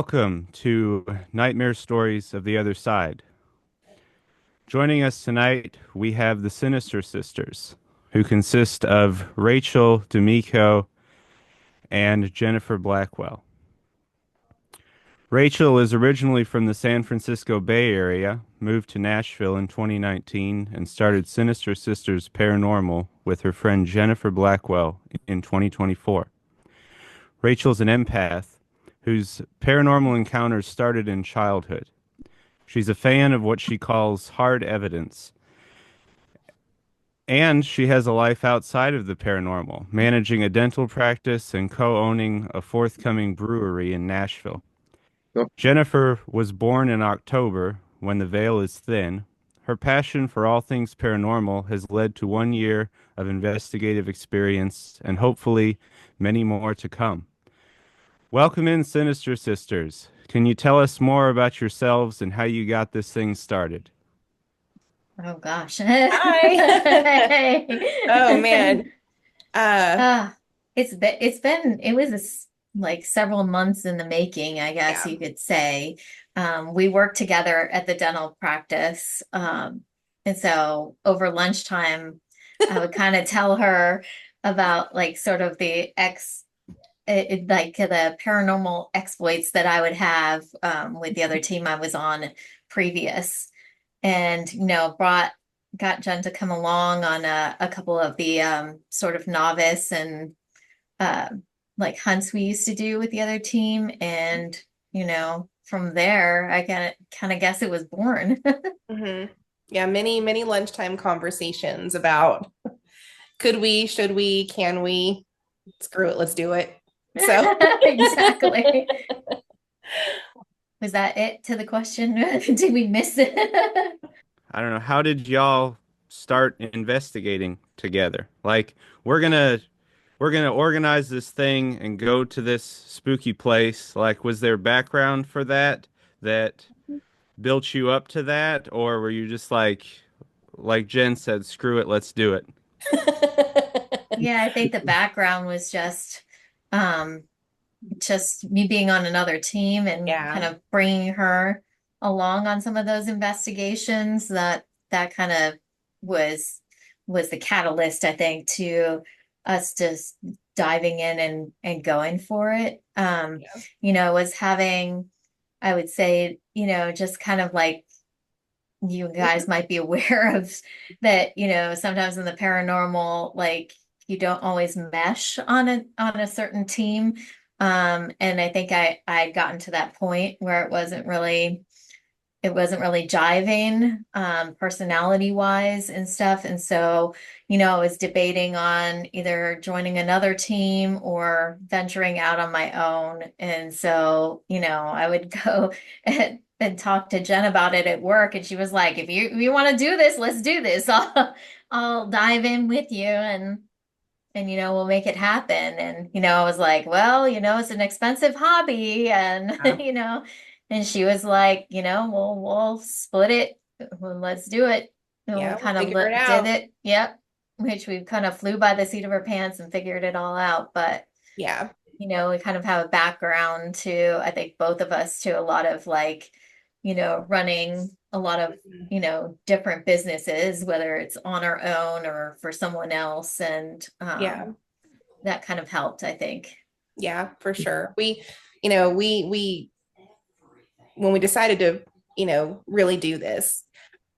welcome to Nightmare Stories of the Other Side. Joining us tonight, we have the Sinister Sisters, who consist of Rachel D'Amico and Jennifer Blackwell. Rachel is originally from the San Francisco Bay Area, moved to Nashville in 2019, and started Sinister Sisters Paranormal with her friend Jennifer Blackwell in 2024. Rachel's an empath whose paranormal encounters started in childhood. She's a fan of what she calls hard evidence, and she has a life outside of the paranormal, managing a dental practice and co-owning a forthcoming brewery in Nashville. Yep. Jennifer was born in October when the veil is thin. Her passion for all things paranormal has led to 1 year of investigative experience and hopefully many more to come. Welcome in, Sinister Sisters. Can you tell us more about yourselves and how you got this thing started? Oh gosh. Hi. Oh Hey. man. Uh Ah, it was like several months in the making, I guess yeah. you could say. We worked together at the dental practice. And so over lunchtime, I would kind of tell her about like sort of like the paranormal exploits that I would have with the other team I was on previous. And got Jen to come along on a couple of the sort of novice and uh, like hunts we used to do with the other team. And from there I kind of guess it was born. hmm Yeah, many lunchtime conversations about could we, should we, can we? Screw it, let's do it. So Exactly. Was that it to the question? Did we miss it? I don't know. How did y'all start investigating together? Like, we're gonna we're gonna organize this thing and go to this spooky place. Like, was there background for that built you up to that, or were you just like Jen said, screw it, let's do it? Yeah, I think the background was um, just me being on another team and kind yeah. of bringing her along on some of those investigations. That kind of was was the catalyst, I think, to us just diving in and going for it. Yeah. Was having, I would say, just kind of like you guys might be aware of that, sometimes in the paranormal, like you don't always mesh on a certain team. And I think I'd gotten to that point where it wasn't really jiving, personality wise and stuff. And so, I was debating on either joining another team or venturing out on my own. And so, I would go and talk to Jen about it at work. And she was like, if you want to do this, let's do this. I'll dive in with you and we'll make it happen. And I was like, well, it's an expensive hobby, and Yeah. and she was like, we'll split it. Well, let's do it. And we Yeah, we'll kind of figure it did out. it. Yep. Which we kind of flew by the seat of our pants and figured it all out. But Yeah. we kind of have a background to, I think both of us, to a lot of like, running a lot of, different businesses, whether it's on our own or for someone else. And Yeah. that kind of helped, I think. Yeah, for sure. We when we decided to, really do this,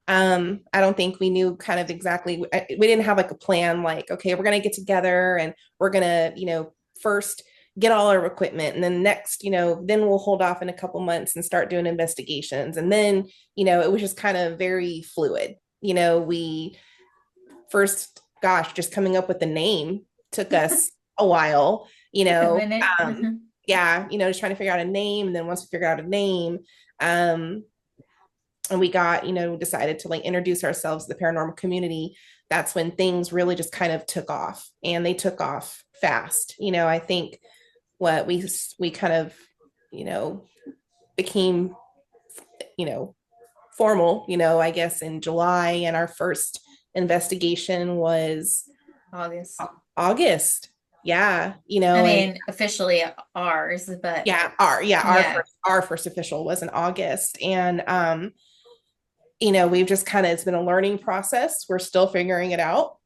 I don't think we knew kind of exactly, we didn't have like a plan, like, okay, we're going to get together and we're going to, first get all our equipment. And then next, then we'll hold off in a couple months and start doing investigations. And then, it was just kind of very fluid. We first, gosh, just coming up with the name took us a while, Took a minute. yeah, just trying to figure out a name. And then once we figured out a name, um, and we got, decided to like introduce ourselves to the paranormal community, that's when things really just kind of took off, and they took off fast. I think what we kind of, you know, became, you know, formal, I guess in July, and our first investigation was August. August. Yeah, I and mean, officially ours, but yeah, our yeah. our first official was in August. And we've just kind of, it's been a learning process. We're still figuring it out.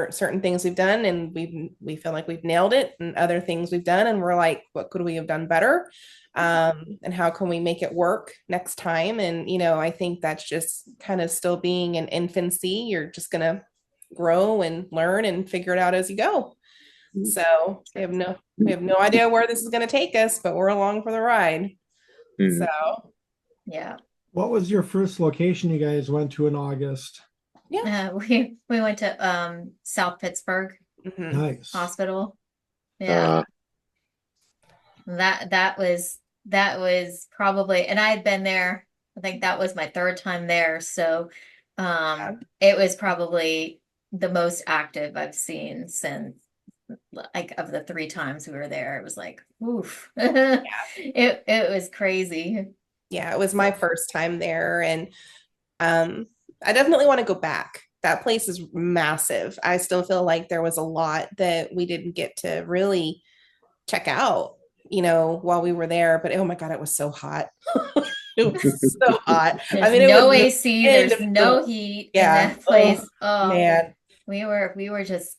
Certain things we've done and we feel like we've nailed it, and other things we've done and we're like, what could we have done better? And how can we make it work next time? And I think that's just kind of still being in infancy. You're just gonna grow and learn and figure it out as you go. So we have no idea where this is going to take us, but we're along for the ride. So Yeah. What was your first location you guys went to in August? yeah. We went to South Pittsburgh Mhm. Nice. Hospital. Yeah. That was probably, and I had been there, I think that was my third time there. So it was probably the most active I've seen since, like, of the 3 times we were there. It was like, oof. It was crazy. Yeah, it was my first time there, and I definitely want to go back. That place is massive. I still feel like there was a lot that we didn't get to really check out, while we were there. But oh my God, it was so hot. It was so hot. There's It no was the AC, end there's of no the, heat in yeah. that place. Oh, Oh, man. we were just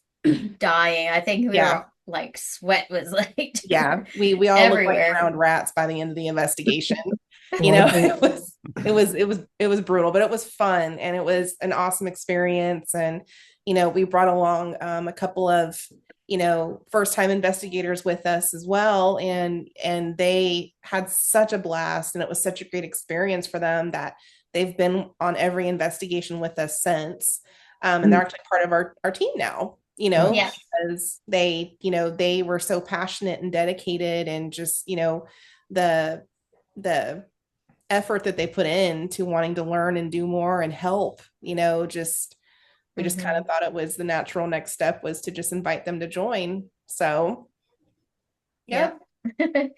dying. I think we Yeah. were like, sweat was like Yeah. We all looked like everywhere. drowned rats by the end of the investigation. Well, It was brutal, but it was fun and it was an awesome experience. And we brought along a couple of first time investigators with us as well, and they had such a blast, and it was such a great experience for them that they've been on every investigation with us since. And they're actually part of our team now, Yeah. because they were so passionate and dedicated, and just the the effort that they put in to wanting to learn and do more and help, just we just kind of thought it was the natural next step was to just invite them to join. So yeah. Yep.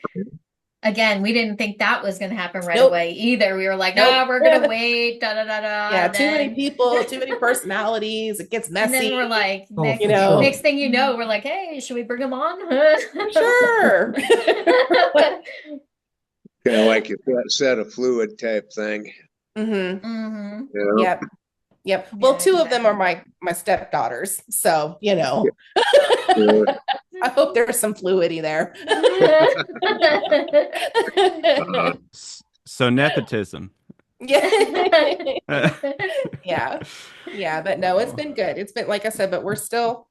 Again, we didn't think that was going to happen right Nope. away either. We were like, Nope. we're going to wait, da da da da. Yeah, And too many then, people, too many personalities. It gets and messy. then we're like, Oh, next, for sure. next thing you know, we're like, hey, should we bring them on? Sure. Kind of like a set of fluid type thing. Hmm. Yeah. Yep. Well, Yeah, two of them are exactly. my stepdaughters. So, Sure. I hope there's some fluidity there. So nepotism. Yeah. Yeah. Yeah. But no, it's been good. It's been, like I said, but we're still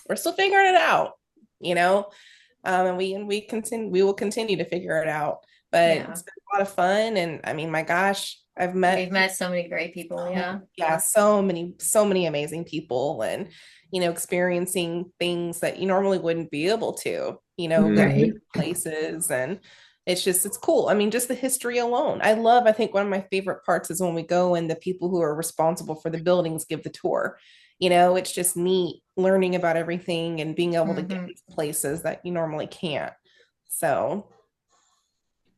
figuring it out, and we will continue to figure it out. But Yeah. it's been a lot of fun. And I mean, my gosh, We've met so many great people. Yeah. so many amazing people, and experiencing things that you normally wouldn't be able to, go Right. to places. And it's cool. I mean, just the history alone. I think one of my favorite parts is when we go and the people who are responsible for the buildings give the tour. It's just neat learning about everything and being able to get into places that you normally can't. So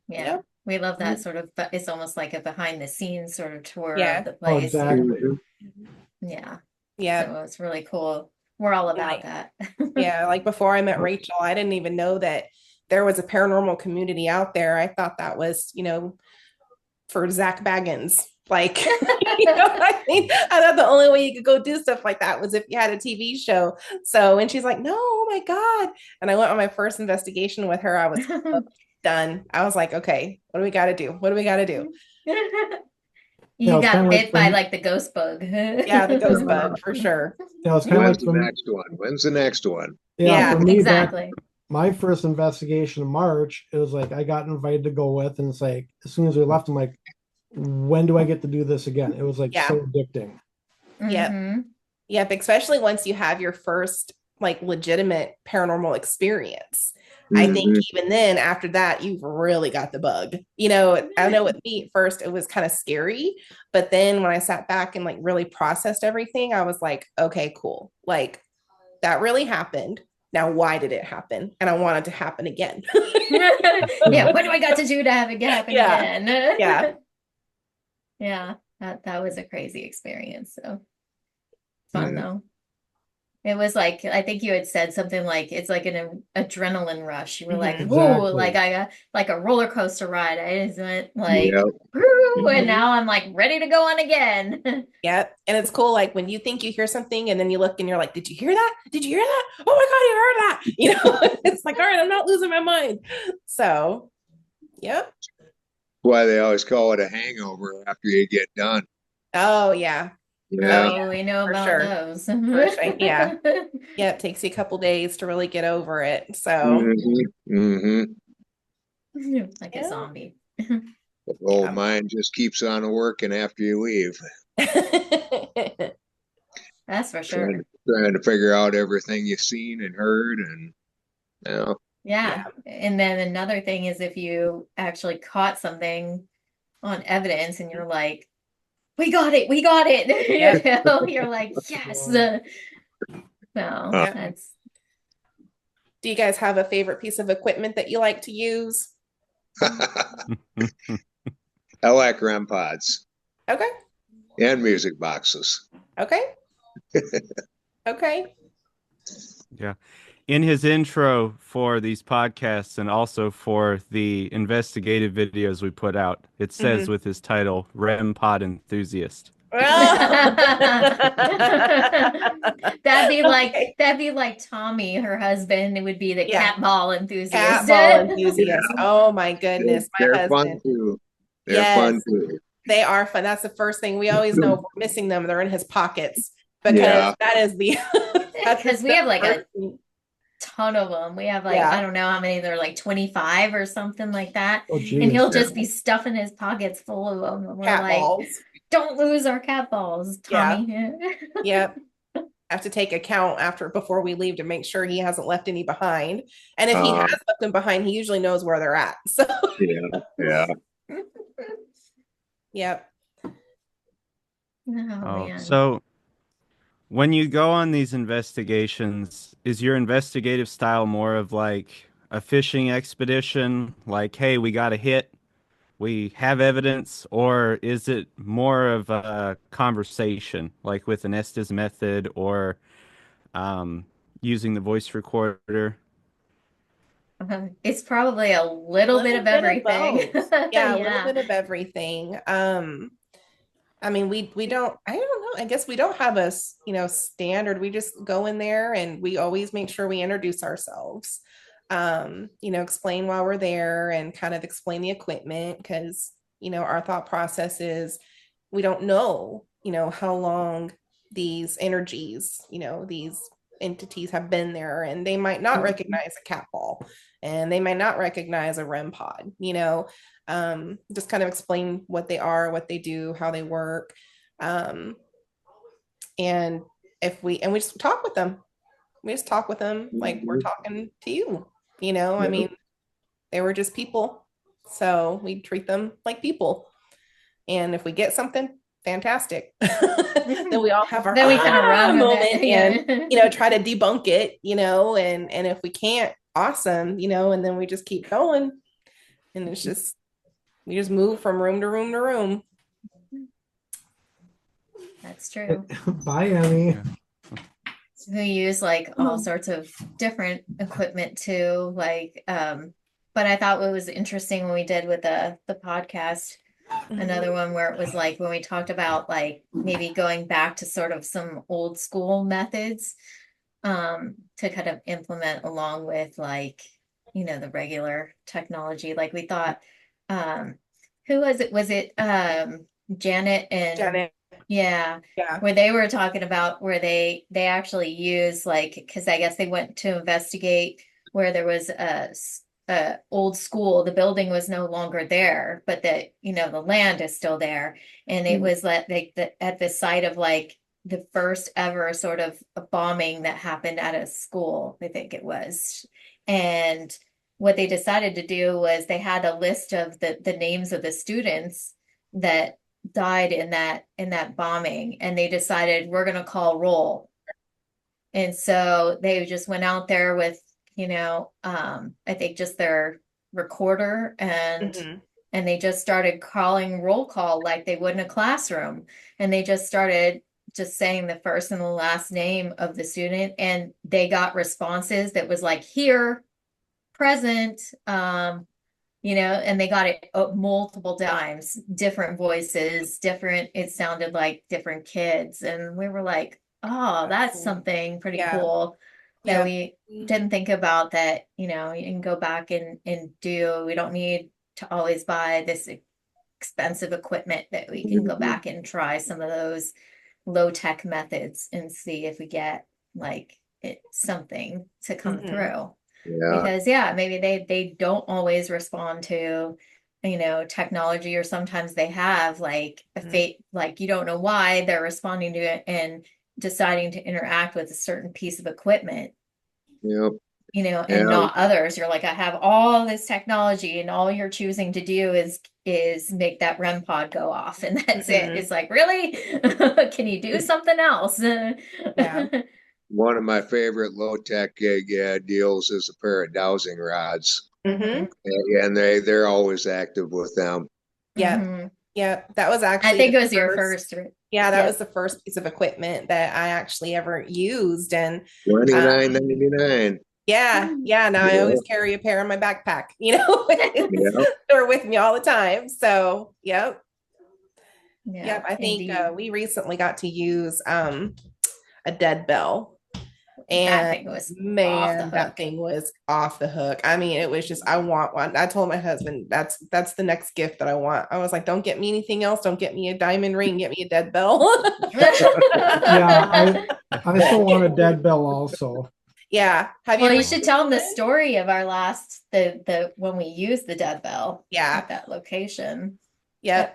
Yeah. We love that sort of, but it's almost like a behind the scenes sort of tour Yeah. of the Oh, place. exactly. Yeah. Yeah. So it's really cool. We're all about that. Yeah. Like before I met Rachel, I didn't even know that there was a paranormal community out there. I thought that was, for Zach Baggins. Like, I mean, I thought the only way you could go do stuff like that was if you had a TV show. So, and she's like, no, oh my God. And I went on my first investigation with her. I was done. I was like, okay, what do we got to do? What do we got to do? You it's got kinda bit by when- like the ghost bug. Yeah, the ghost bug for sure. it's kind of When's like the next one? When's the next one? Yeah, for me, exactly. my first investigation in March, it was like I got invited to go with, and it's like as soon as we left, I'm like, when do I get to do this again? It was like so addicting. Yep. Mhm. Yep. Especially once you have your first like legitimate paranormal experience. I think even then, after that, you've really got the bug. I know with me at first, it was kind of scary. But then when I sat back and like really processed everything, I was like, okay, cool. Like that really happened. Now, why did it happen? And I want it to happen again. Yeah. What do I got to do to have it happen again? Yeah. Yeah. That was a crazy experience. So fun though. It was like, I think you had said something like it's like an adrenaline rush. You were like, Mhm. whoa, Exactly. like I got like a roller coaster ride. I just went like, Yeah. woo, and Mhm. now I'm like ready to go on again. Yep. And it's cool, like when you think you hear something and then you look and you're like, did you hear that? Did you hear that? Oh my God, you heard that. You know, it's like, all right, I'm not losing my mind. So, yep. Why they always call it a hangover after you get done. Oh, yeah. Oh, Yeah. yeah, Oh, we know for about sure. those. For sure. Yeah. Yeah. It takes you a couple days to really get over it. So, Like a yeah. zombie. The old Yeah. mind just keeps on working after you leave, That's for trying sure. trying to figure out everything you've seen and heard, and you know, Yeah. Yeah. And then another thing is if you actually caught something on evidence and you're like, we got it, we got it. Yep. You know, you're like, yes. So uh, Yep. that's Do you guys have a favorite piece of equipment that you like to use? I like REM pods Okay. and music boxes. Okay. Okay. Yeah. In his intro for these podcasts and also for the investigative videos we put out, it says Mhm. with his title, REM Pod Enthusiast. Well, okay. that'd be like Tommy, her husband. It would be the Yeah. cat ball enthusiast. Cat ball enthusiast. Yeah, Oh my goodness. My they're fun husband. too. They're fun Yes, too. they are fun. That's the first thing we always know if we're missing them. They're in his pockets because Yeah. that is the that's Because we the have like first a thing. ton of them. We have like, I Yeah. don't know how many, they're like 25 or something like that. Oh, And he'll geez. Yeah. just be stuffing his pockets full of them. And we're Cat like, balls. don't lose our cat balls, Yeah. Tommy. Yep. Have to take account after before we leave to make sure he hasn't left any behind. And if he Uh, has left them behind, he usually knows where they're at. So, yeah. Yeah. yep. Oh Oh, man. so when you go on these investigations, is your investigative style more of like a fishing expedition? Like, hey, we got a hit, we have evidence, or is it more of a conversation, like with an Estes method or um, using the voice recorder? It's probably a little bit Little of bit of everything. both. Yeah, a little Yeah. bit of everything. I mean, we don't, I don't know. I guess we don't have a, standard. We just go in there and we always make sure we introduce ourselves. Explain why we're there and kind of explain the equipment because, our thought process is we don't know, how long these energies, these entities have been there and they might not recognize a cat ball and they might not recognize a REM pod, just kind of explain what they are, what they do, how they work. Um, and we just talk with them. We just talk with them like we're talking to you, I mean, they were just people. So we treat them like people. And if we get something, fantastic. Then we all have our Then we kind of run with moment and it. try to debunk it, and if we can't, awesome, and then we just keep going. And it's just we just move from room to room to room. That's true. Bye, Emmy. Yeah. We use like all sorts of different equipment too. But I thought what was interesting when we did with the podcast, another one where it was like when we talked about like maybe going back to sort of some old school methods to kind of implement along with like, the regular technology. Like we thought, um, who was it? Was it Janet and Janet. yeah, Yeah. where they were talking about where they actually use like because I guess they went to investigate where there was a old school. The building was no longer there, but the land is still there, and it was like at the site of like the first ever sort of a bombing that happened at a school, I think it was. And what they decided to do was they had a list of the names of the students that died in that bombing, and they decided we're going to call roll. And so they just went out there with I think just their recorder Mhm. and they just started calling roll call like they would in a classroom, and they just started just saying the first and the last name of the student, and they got responses that was like, here, present, and they got it multiple times, different voices, different, it sounded like different kids. And we were like, oh, that's something pretty cool that we didn't think about, that, you can go back and do. We don't need to always buy this expensive equipment, that we can go back and try some of those low tech methods and see if we get like something to come through. Yeah. Because maybe they don't always respond to technology, or sometimes they have like a fate, like you don't know why they're responding to it and deciding to interact with a certain piece of equipment. Yep. And not others. You're like, I have all this technology, and all you're choosing to do is make that REM pod go off, and that's it. It's like, really? Can you do something else? One of my favorite low-tech deals is a pair of dowsing rods. And they're always active with them. Yeah. That was actually, I think it was your first. Yeah, that was the first piece of equipment that I actually ever used. And $29.99. Yeah. Now I always carry a pair in my backpack, they're with me all the time. So, I think we recently got to use a dead bell. And that thing was that thing was off the hook. I mean, it was just, I want one. I told my husband, that's the next gift that I want. I was like, don't get me anything else. Don't get me a diamond ring. Get me a dead bell. I still want a dead bell also. Yeah. You should tell them the story of our last, the when we used the dead bell. At that location. Yeah.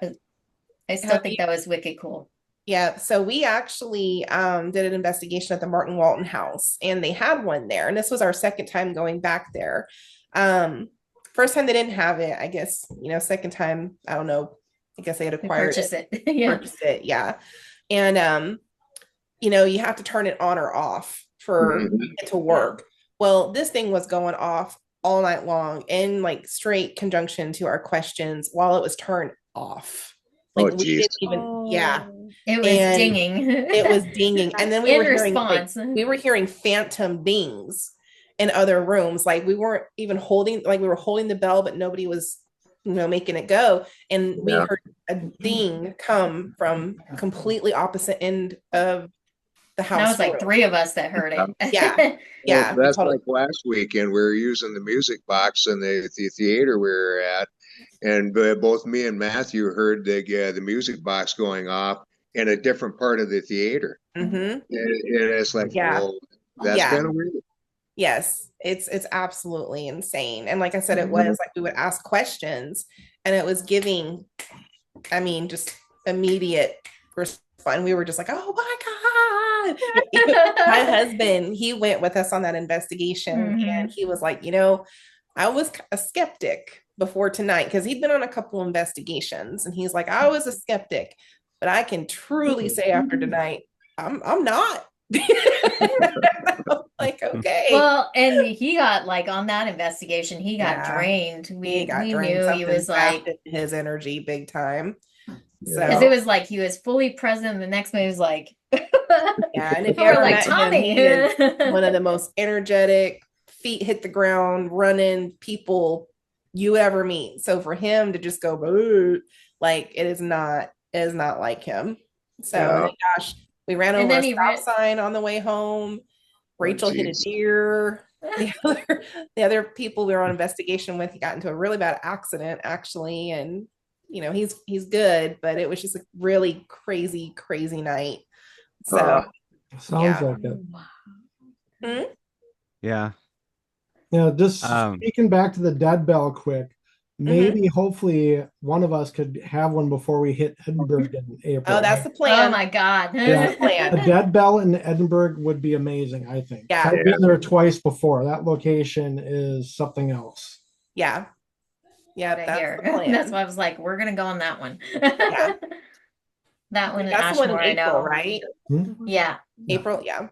I still think that was wicked cool. Yeah, so we actually did an investigation at the Martin Walton house, and they had one there. And this was our second time going back there. First time they didn't have it, I guess, second time, I don't know. I guess they had acquired Purchased it. Purchased it, yeah. And, you have to turn it on or off for it to work. Well, this thing was going off all night long in like straight conjunction to our questions while it was turned off. Like we didn't even, It was dinging. It was dinging. And then we were hearing phantom dings in other rooms. Like we weren't even holding, like we were holding the bell, but nobody was, making it go. And we heard a ding come from completely opposite end of the house. That was like 3 of us that heard it. Well, that's like last weekend. We were using the music box in the theater we were at. And both me and Matthew heard the music box going off in a different part of the theater. And it's like, whoa, that's kind of weird. Yes, it's absolutely insane. And like I said, it was like we would ask questions, and it was giving, just immediate response. We were just like, oh my God. My husband, he went with us on that investigation, and he was like, I was a skeptic before tonight, because he'd been on a couple investigations, and he's like, I was a skeptic, but I can truly say after tonight, I'm not. I'm like, okay. Well, and he got like on that investigation, he got drained. We knew he was like his energy big time. Because it was like he was fully present. The next one was like, and if you ever like Tommy, one of the most energetic, feet hit the ground, running people you ever meet. So for him to just go, like it is not like him. So gosh, we ran over a stop sign on the way home. Rachel hit a deer. The other people we were on investigation with, he got into a really bad accident actually, and he's good, but it was just a really crazy night. So sounds like it. Just speaking back to the dead bell quick, maybe hopefully one of us could have one before we hit Edinburgh in April. Oh, that's the plan. Oh my God. That's the plan. A dead bell in Edinburgh would be amazing, I think. I've been there twice before. That location is something else. Yeah, that's the plan. That's why I was like, we're gonna go on that one. That one in That's Ashmore, the one in April, right? Yeah. April, yeah,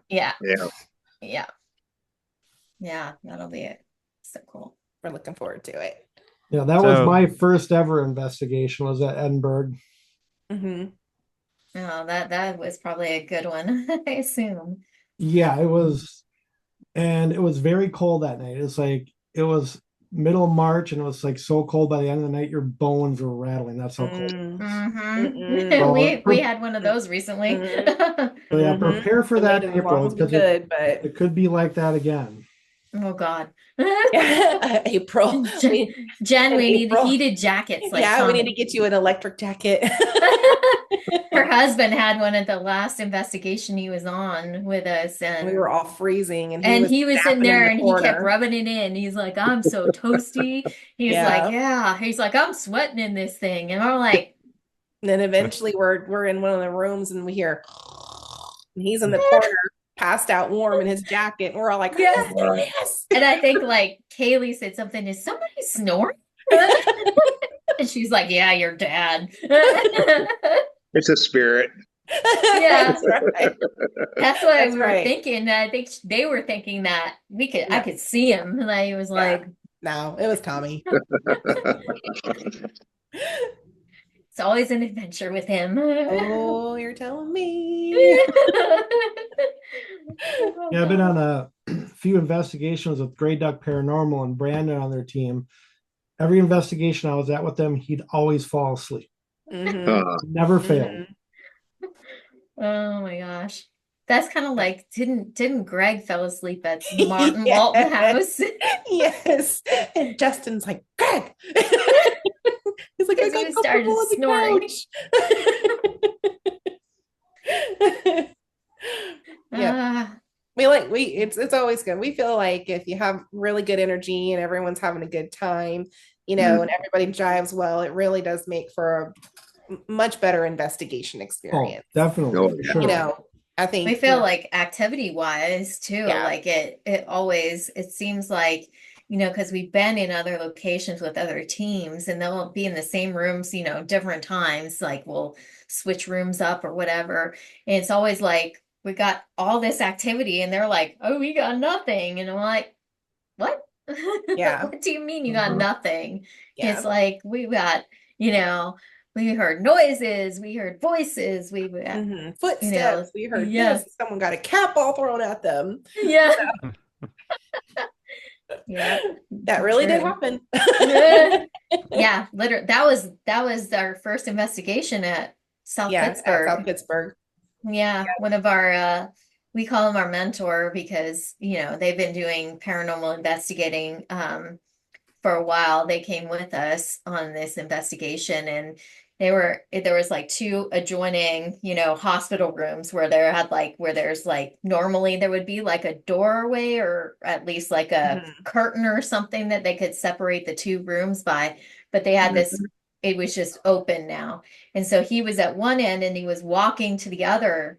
that'll be it. So cool. We're looking forward to it. Yeah, that was my first ever investigation, was at Edinburgh. Oh, that was probably a good one, I assume. Yeah, it was, and it was very cold that night. It's like it was middle of March, and it was like so cold by the end of the night, your bones were rattling. That's how cold. Mm-hmm. So, We had one of those recently. so yeah, prepare for We that made in it as long April as we because could, but it could be like that again. Oh God. April. Jen, In we need April. heated jackets like Yeah, we need to Tommy. get you an electric jacket. Her husband had one at the last investigation he was on with us, We were all freezing, and and he was sitting napping in there the and he kept corner. rubbing it in. He's like, I'm so toasty. He's like, Yeah. yeah. He's like, I'm sweating in this thing. And I'm like, And then eventually we're in one of the rooms and we hear, and he's in the corner, passed out warm in his jacket. And we're all like, yeah. yes. And I think like Kaylee said something, is somebody snoring? And she's like, yeah, your dad. It's a spirit. Yeah. That's right. That's what That's we were right. thinking. I think they were thinking that I No. could see him. And I was like, No, it was Tommy. it's always an adventure with him. Oh, you're telling me. Yeah, I've been on a few investigations with Grey Duck Paranormal and Brandon on their team. Every investigation I was at with them, he'd always fall asleep. Never failed. Oh my gosh. That's kind of like didn't Greg fell asleep at Martin Walton house? Yes. And Justin's like, Greg. He's like, I Because he got started comfortable on the snoring. couch. Yeah. It's always good. We feel like if you have really good energy and everyone's having a good time, and everybody jives well, it really does make for a much better investigation Oh, experience. definitely. No, Sure. I think We feel like activity wise too, Yeah. like it seems like, because we've been in other locations with other teams and they'll be in the same rooms, different times, like we'll switch rooms up or whatever. And it's always like, we got all this activity and they're like, oh, we got nothing. And I'm like, what? Yeah. What do you mean you got nothing? Yeah. It's like, we got, we heard noises, we heard voices, we Footsteps. We heard yeah. this. Someone got a cat ball thrown at them. Yeah. Yeah. That really did True. happen. Yeah, literally. That was our first investigation at South At Pittsburgh. South Pittsburgh. Yeah, one of our we call him our mentor because, they've been doing paranormal investigating for a while. They came with us on this investigation and there was like two adjoining, hospital rooms where there's like normally there would be like a doorway or at least like a curtain or something that they could separate the two rooms by, but they had this, it was just open now. And so he was at one end and he was walking to the other.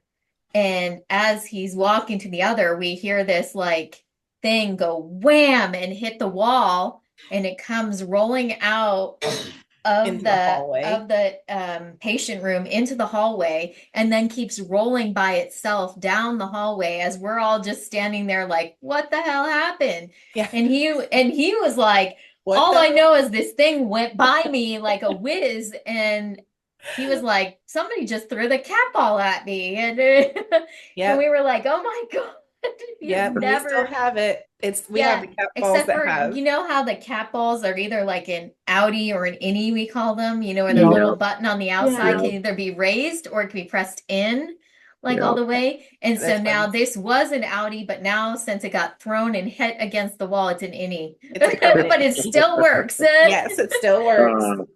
And as he's walking to the other, we hear this like thing go wham and hit the wall, and it comes rolling out of Into the hallway. of the patient room into the hallway, and then keeps rolling by itself down the hallway as we're all just standing there like, what the hell happened? Yeah. And he was like, all I know is this thing went by me like a whiz, and he was like, somebody just threw the cat ball at me. And, and we were like, oh my God. Yeah, we still have it. We have the cat balls except for, how the cat balls are either like an outie or an innie, we call them, where the little button on the outside can either be raised or it can be pressed in all the way. And so now this was an outie, but now since it got thrown and hit against the wall, it's an innie. But it still works. Yes, it still works.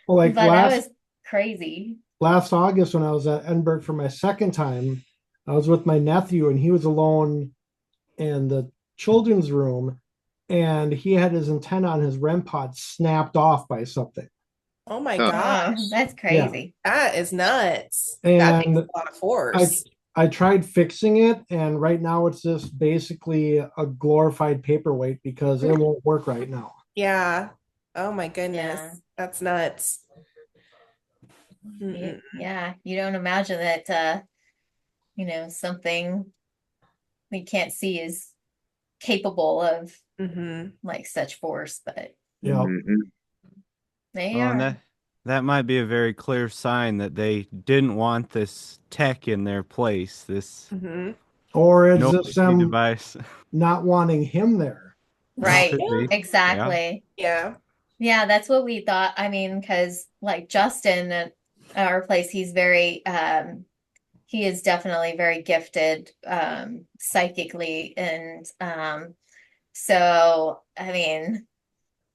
Well, that was crazy. Last August when I was at Edinburgh for my second time, I was with my nephew and he was alone in the children's room and he had his antenna on his REM pod snapped off by something. Oh my gosh. That's crazy. Yeah. That is nuts. And that takes a lot of force. I tried fixing it and right now it's just basically a glorified paperweight because it won't work right now. Yeah. Oh my goodness. Yeah. That's nuts. Yeah. You don't imagine that something we can't see is capable of like such force, but yeah. they are. that might be a very clear sign that they didn't want this tech in their place, this Hmm. Or is this novelty them device. not wanting him there? Right. Could be. Yeah. Exactly. Yeah. Yeah, that's what we thought. I mean, because like Justin at our place, he's very he is definitely very gifted psychically and so I mean,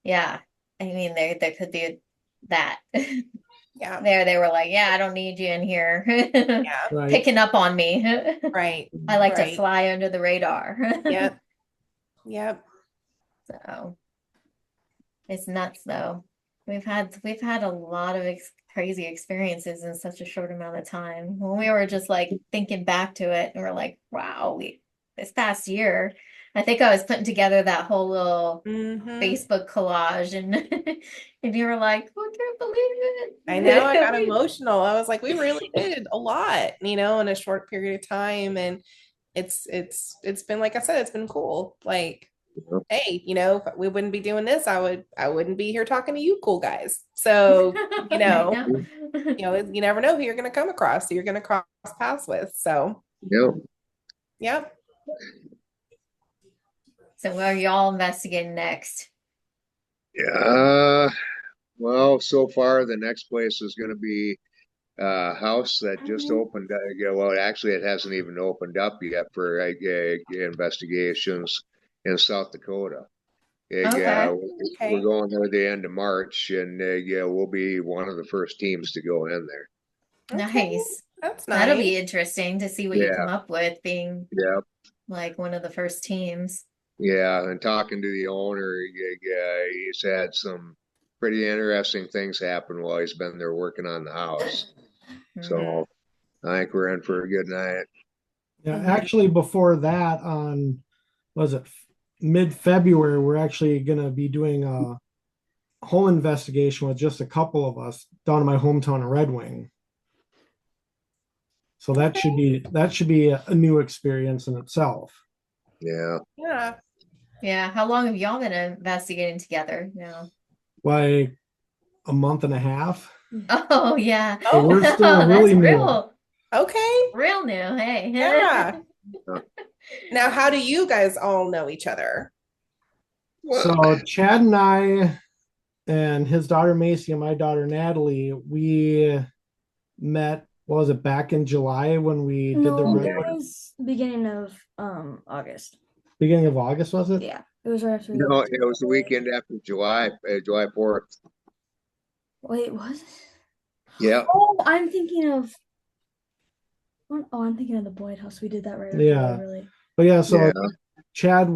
yeah. I mean there could be that. Yeah. There they were like, yeah, I don't need you in here Yeah. Right. picking up on me. Right. I like to Right. fly under the radar. Yep. Yep. So it's nuts though. We've had a lot of crazy experiences in such a short amount of time. When we were just like thinking back to it, and we're like, wow, we this past year, I think I was putting together that whole little Hmm. Facebook collage, and and you were like, oh, I can't believe it. I know, I got emotional. I was like, we really did a lot, in a short period of time. And it's been, like I said, it's been cool. Like, hey, if we wouldn't be doing this, I wouldn't be here talking to you cool guys. So, you know, you never know who you're gonna come across, who you're gonna cross paths with. So, Yeah. yep. So what are y'all investigating next? Yeah. Well, so far the next place is going to be a house that just opened. Yeah, well, actually, it hasn't even opened up yet for investigations in South Dakota. Okay. We're Okay. going there the end of March, and yeah, we'll be one of the first teams to go in there. Okay. Nice. That's That'll nice. be interesting to see what you Yeah, come up with being yeah, like one of the first teams. yeah. And talking to the owner, he's had some pretty interesting things happen while he's been there working on the house. Mhm. So I think we're in for a good night. Yeah, Mhm. actually, before that, on was it mid-February, we're actually going to be doing a home investigation with just a couple of us down in my hometown of Red Wing. So that should be a new experience in itself. Yeah. Yeah. Yeah. How long have y'all been investigating together now? Like a month and a half. Oh yeah. So we're Oh, still That's really new. okay. real new. Hey. Yeah. Now, how do you guys all know each other? Well, So Chad and I and his daughter Macy and my daughter Natalie, we met, what was it, back in July when we did the No, it Redwood? was beginning of August. Beginning of August, was it? Yeah, it was right after we no, got it was the weekend after July 4th. Wait, was it? Yeah. Oh, I'm thinking of. Oh, I'm thinking of the Boyd House. We did that right after Yeah. Waverly. But yeah, so Yeah. Chad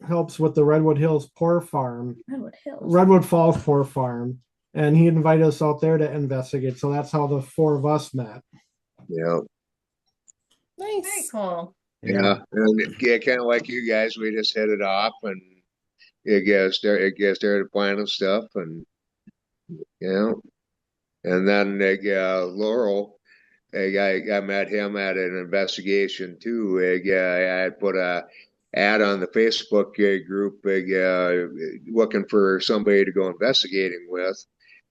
helps with the Redwood Hills Poor Farm, Redwood Hills. Redwood Falls Poor Farm, and he invited us out there to investigate. So that's how the four of us met. Yeah. Very Nice. cool. Yeah. And yeah, kind of like you guys, we just hit it off and started planning stuff and yeah. And then Laurel, I met him at an investigation too. I had put a ad on the Facebook group looking for somebody to go investigating with.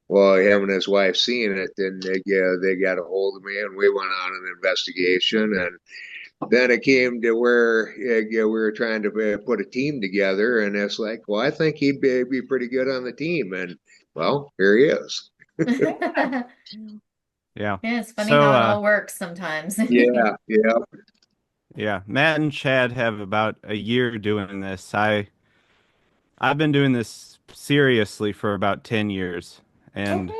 Well, him and his wife seeing it, then they got a hold of me, and we went on an investigation. And then it came to where we were trying to put a team together, and it's like, well, I think he'd be pretty good on the team. And well, here he is. Yeah, Yeah. it's funny So, how it all works sometimes. Yeah, yeah, yeah, Matt and Chad have about a year doing this. I've been doing this seriously for about 10 years and Okay.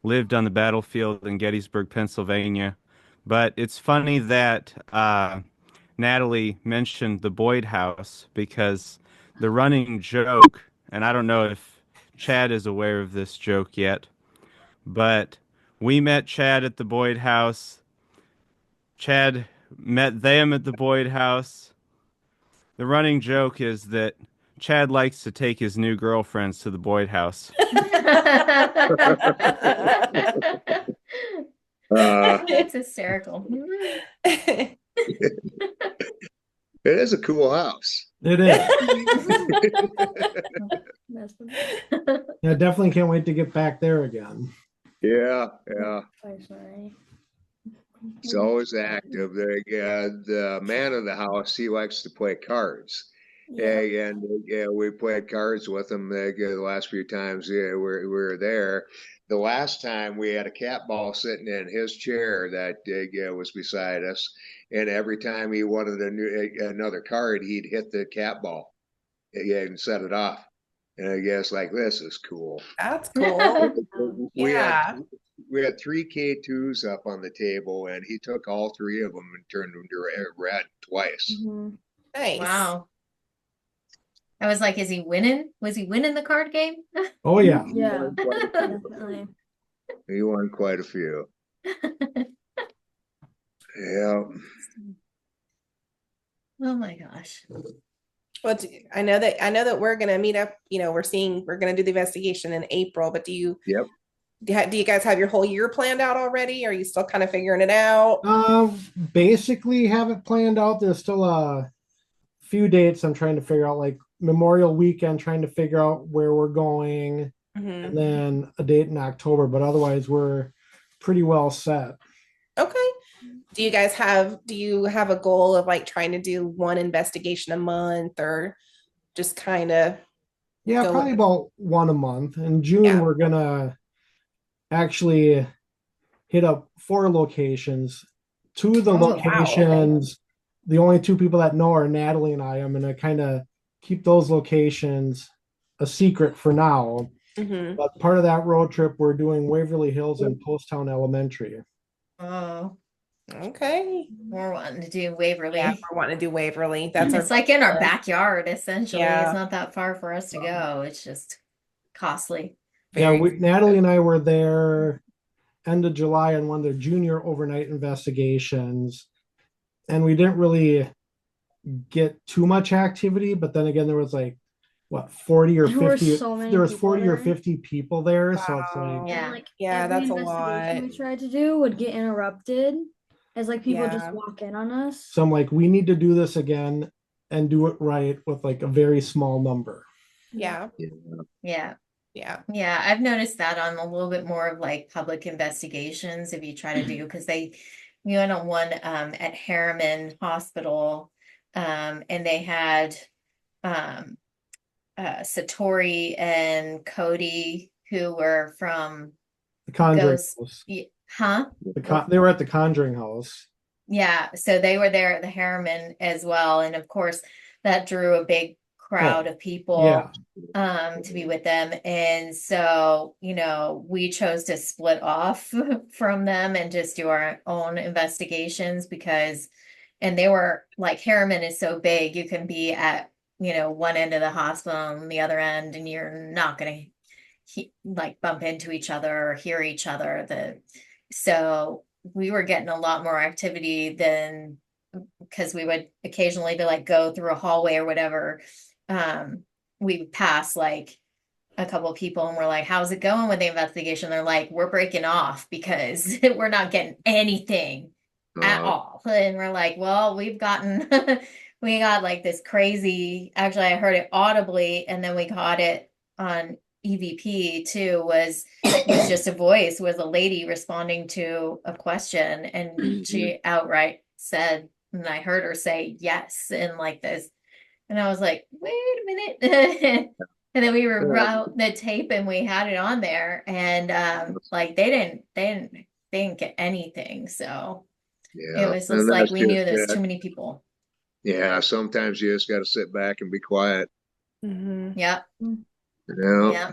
lived on the battlefield in Gettysburg, Pennsylvania. But it's funny that Natalie mentioned the Boyd House because the running joke, and I don't know if Chad is aware of this joke yet, but we met Chad at the Boyd House. Chad met them at the Boyd House. The running joke is that Chad likes to take his new girlfriends to the Boyd House. uh, That's hysterical. it is a cool house. It is. That's what- Yeah, definitely can't wait to get back there again. Yeah, yeah. Twice already. He's always active. The man of the house, he likes to play cards. Yeah. And we played cards with him the last few times we were there. The last time we had a cat ball sitting in his chair that was beside us, and every time he wanted another card, he'd hit the cat ball and set it off. And I guess like this is cool. That's cool. We had Yeah. we had three K2s up on the table, and he took all three of them and turned them to red twice. Mm-hmm. Nice. Wow. I was like, is he winning? Was he winning the card game? Oh yeah. Yeah, Quite- definitely. He won quite a few. Yeah. Oh my gosh. Well, I know that we're gonna meet up. We're gonna do the investigation in April. But Yep. do you guys have your whole year planned out already? Or are you still kind of figuring it out? Basically have it planned out. There's still a few dates I'm trying to figure out, like Memorial Weekend, trying to figure out where we're going, Mhm. and then a date in October. But otherwise, we're pretty well set. Okay. Do you have a goal of like trying to do one investigation a month, or just kind of Yeah, go probably with about one a month. In June, Yeah. we're gonna actually hit up 4 locations. 2 of the Oh, wow, locations, the only 2 people that know are Natalie and I. I'm gonna kind of keep those locations a secret for now. Mhm. But part of that road trip, we're doing Waverly Hills and Poasttown Elementary. Oh, Okay. we're wanting to do Waverly. Yeah, we're wanting to do Waverly. That's It's like in our backyard, essentially. Yeah. It's not that far for us to go. It's just costly. Yeah, very Natalie and I were there end of July on one of their junior overnight investigations, and we didn't really get too much activity. But then again, there was like what 40 or There were 50. so many There was people 40 or there. 50 people there, so it's Wow. like Yeah. And like Yeah, every that's a investigation we lot. tried to do would get interrupted as like people just Yeah. walk in on us. so I'm like, we need to do this again and do it right with like a very small number. Yeah. Yeah. Yeah. Yeah, I've noticed that on a little bit more of like public investigations if you try to do, because we went on one at Harriman Hospital, and they had Satori and Cody, who were from The Conjuring Ghost. House. Huh? They were at the Conjuring House. Yeah, so they were there at the Harriman as well, and of course that drew a big crowd of people to be with them. And so, we chose to split off from them and just do our own investigations and they were like, Harriman is so big, you can be at, one end of the hospital and the other end, and you're not going to like bump into each other or hear each other. So we were getting a lot more activity than, because we would occasionally be like go through a hallway or whatever. We would pass like a couple of people and we're like, how's it going with the investigation? They're like, we're breaking off because we're not getting anything at all. And we're like, well, we got like this crazy, actually I heard it audibly, and then we caught it on EVP too, was just a voice, was a lady responding to a question, and she outright said, and I heard her say yes in like this, and I was like, wait a minute. And then we wrote the tape and we had it on there, and like they didn't get anything. So it was just like we knew there's too many people. Yeah, sometimes you just got to sit back and be quiet. Mhm. Yep. Yeah. Yeah.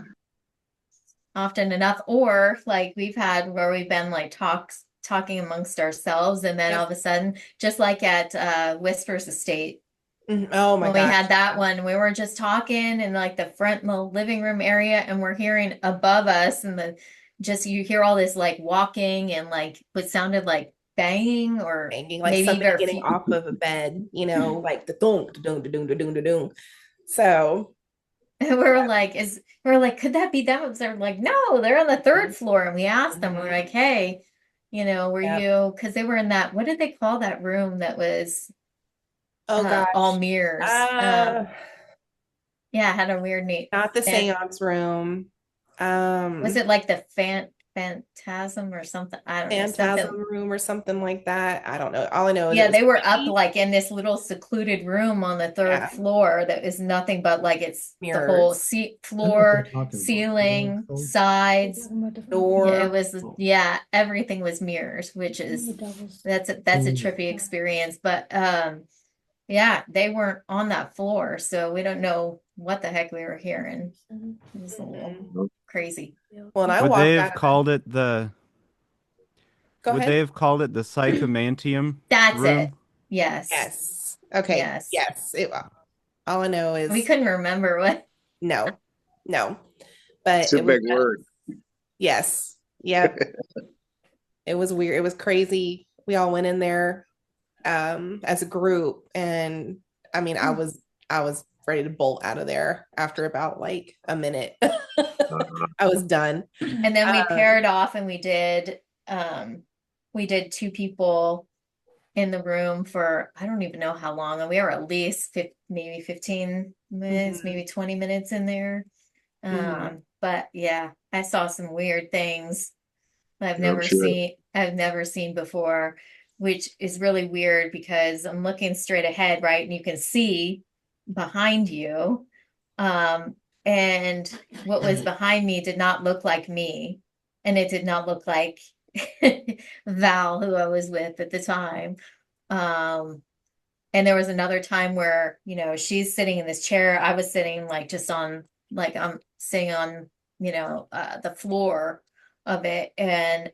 Often enough, or like we've had where we've been like talking amongst ourselves, and then Yep. all of a sudden, just like at Whispers Estate, Oh my when we gosh. had that one, we were just talking in like the front little living room area, and we're hearing above us, and you hear all this like walking and like what sounded like banging, or Banging, like maybe somebody getting off of a bed, like the dunk, dunk, dunk, dunk, dunk, dunk. So we're like, could that be them? They're like, no, they're on the 3rd floor. And we asked them, we're like, hey, were you, because they were in that, what did they call that room that was gosh. all mirrors? Yeah, it had a weird name. Not the seance room. Was it like the phantasm or something? I don't know. Phantasm Something. room or something like that. I don't know. All I know is it Yeah, was they were up creepy. like in this little secluded room on the third Yeah, floor that is nothing but like it's the whole mirrors, I know what they're floor, talking about. ceiling, We're sides. talking about different Yeah, it door. was, yeah, everything was mirrors, which things. is The devils. that's a trippy experience. But yeah, they weren't on that floor, so we don't know what the heck we were hearing. It was a little Mhm. crazy. Well, and I Would they walked have out of the, called it the go would they ahead. have called it the psychomantium That's it. room? Yes. Yes. Okay. Yes. Yes. All I know We is couldn't remember what. no, no, but It's a it was, big word. yes. Yep. It was weird. It was crazy. We all went in there as a group, and I mean, I was ready to bolt out of there after about like a minute. I was done. And then we Um, paired off and we did two people in the room for I don't even know how long, and we were at least maybe 15 minutes, mhm, maybe 20 minutes in there. mhm, But yeah, I saw some weird things I'm sure. I've never seen before, which is really weird because I'm looking straight ahead, right? And you can see behind you. Um, and what was behind me did not look like me. And it did not look like Val, who I was with at the time. Um, and there was another time where, she's sitting in this chair. I was sitting like just on, like I'm sitting on, the floor of it. And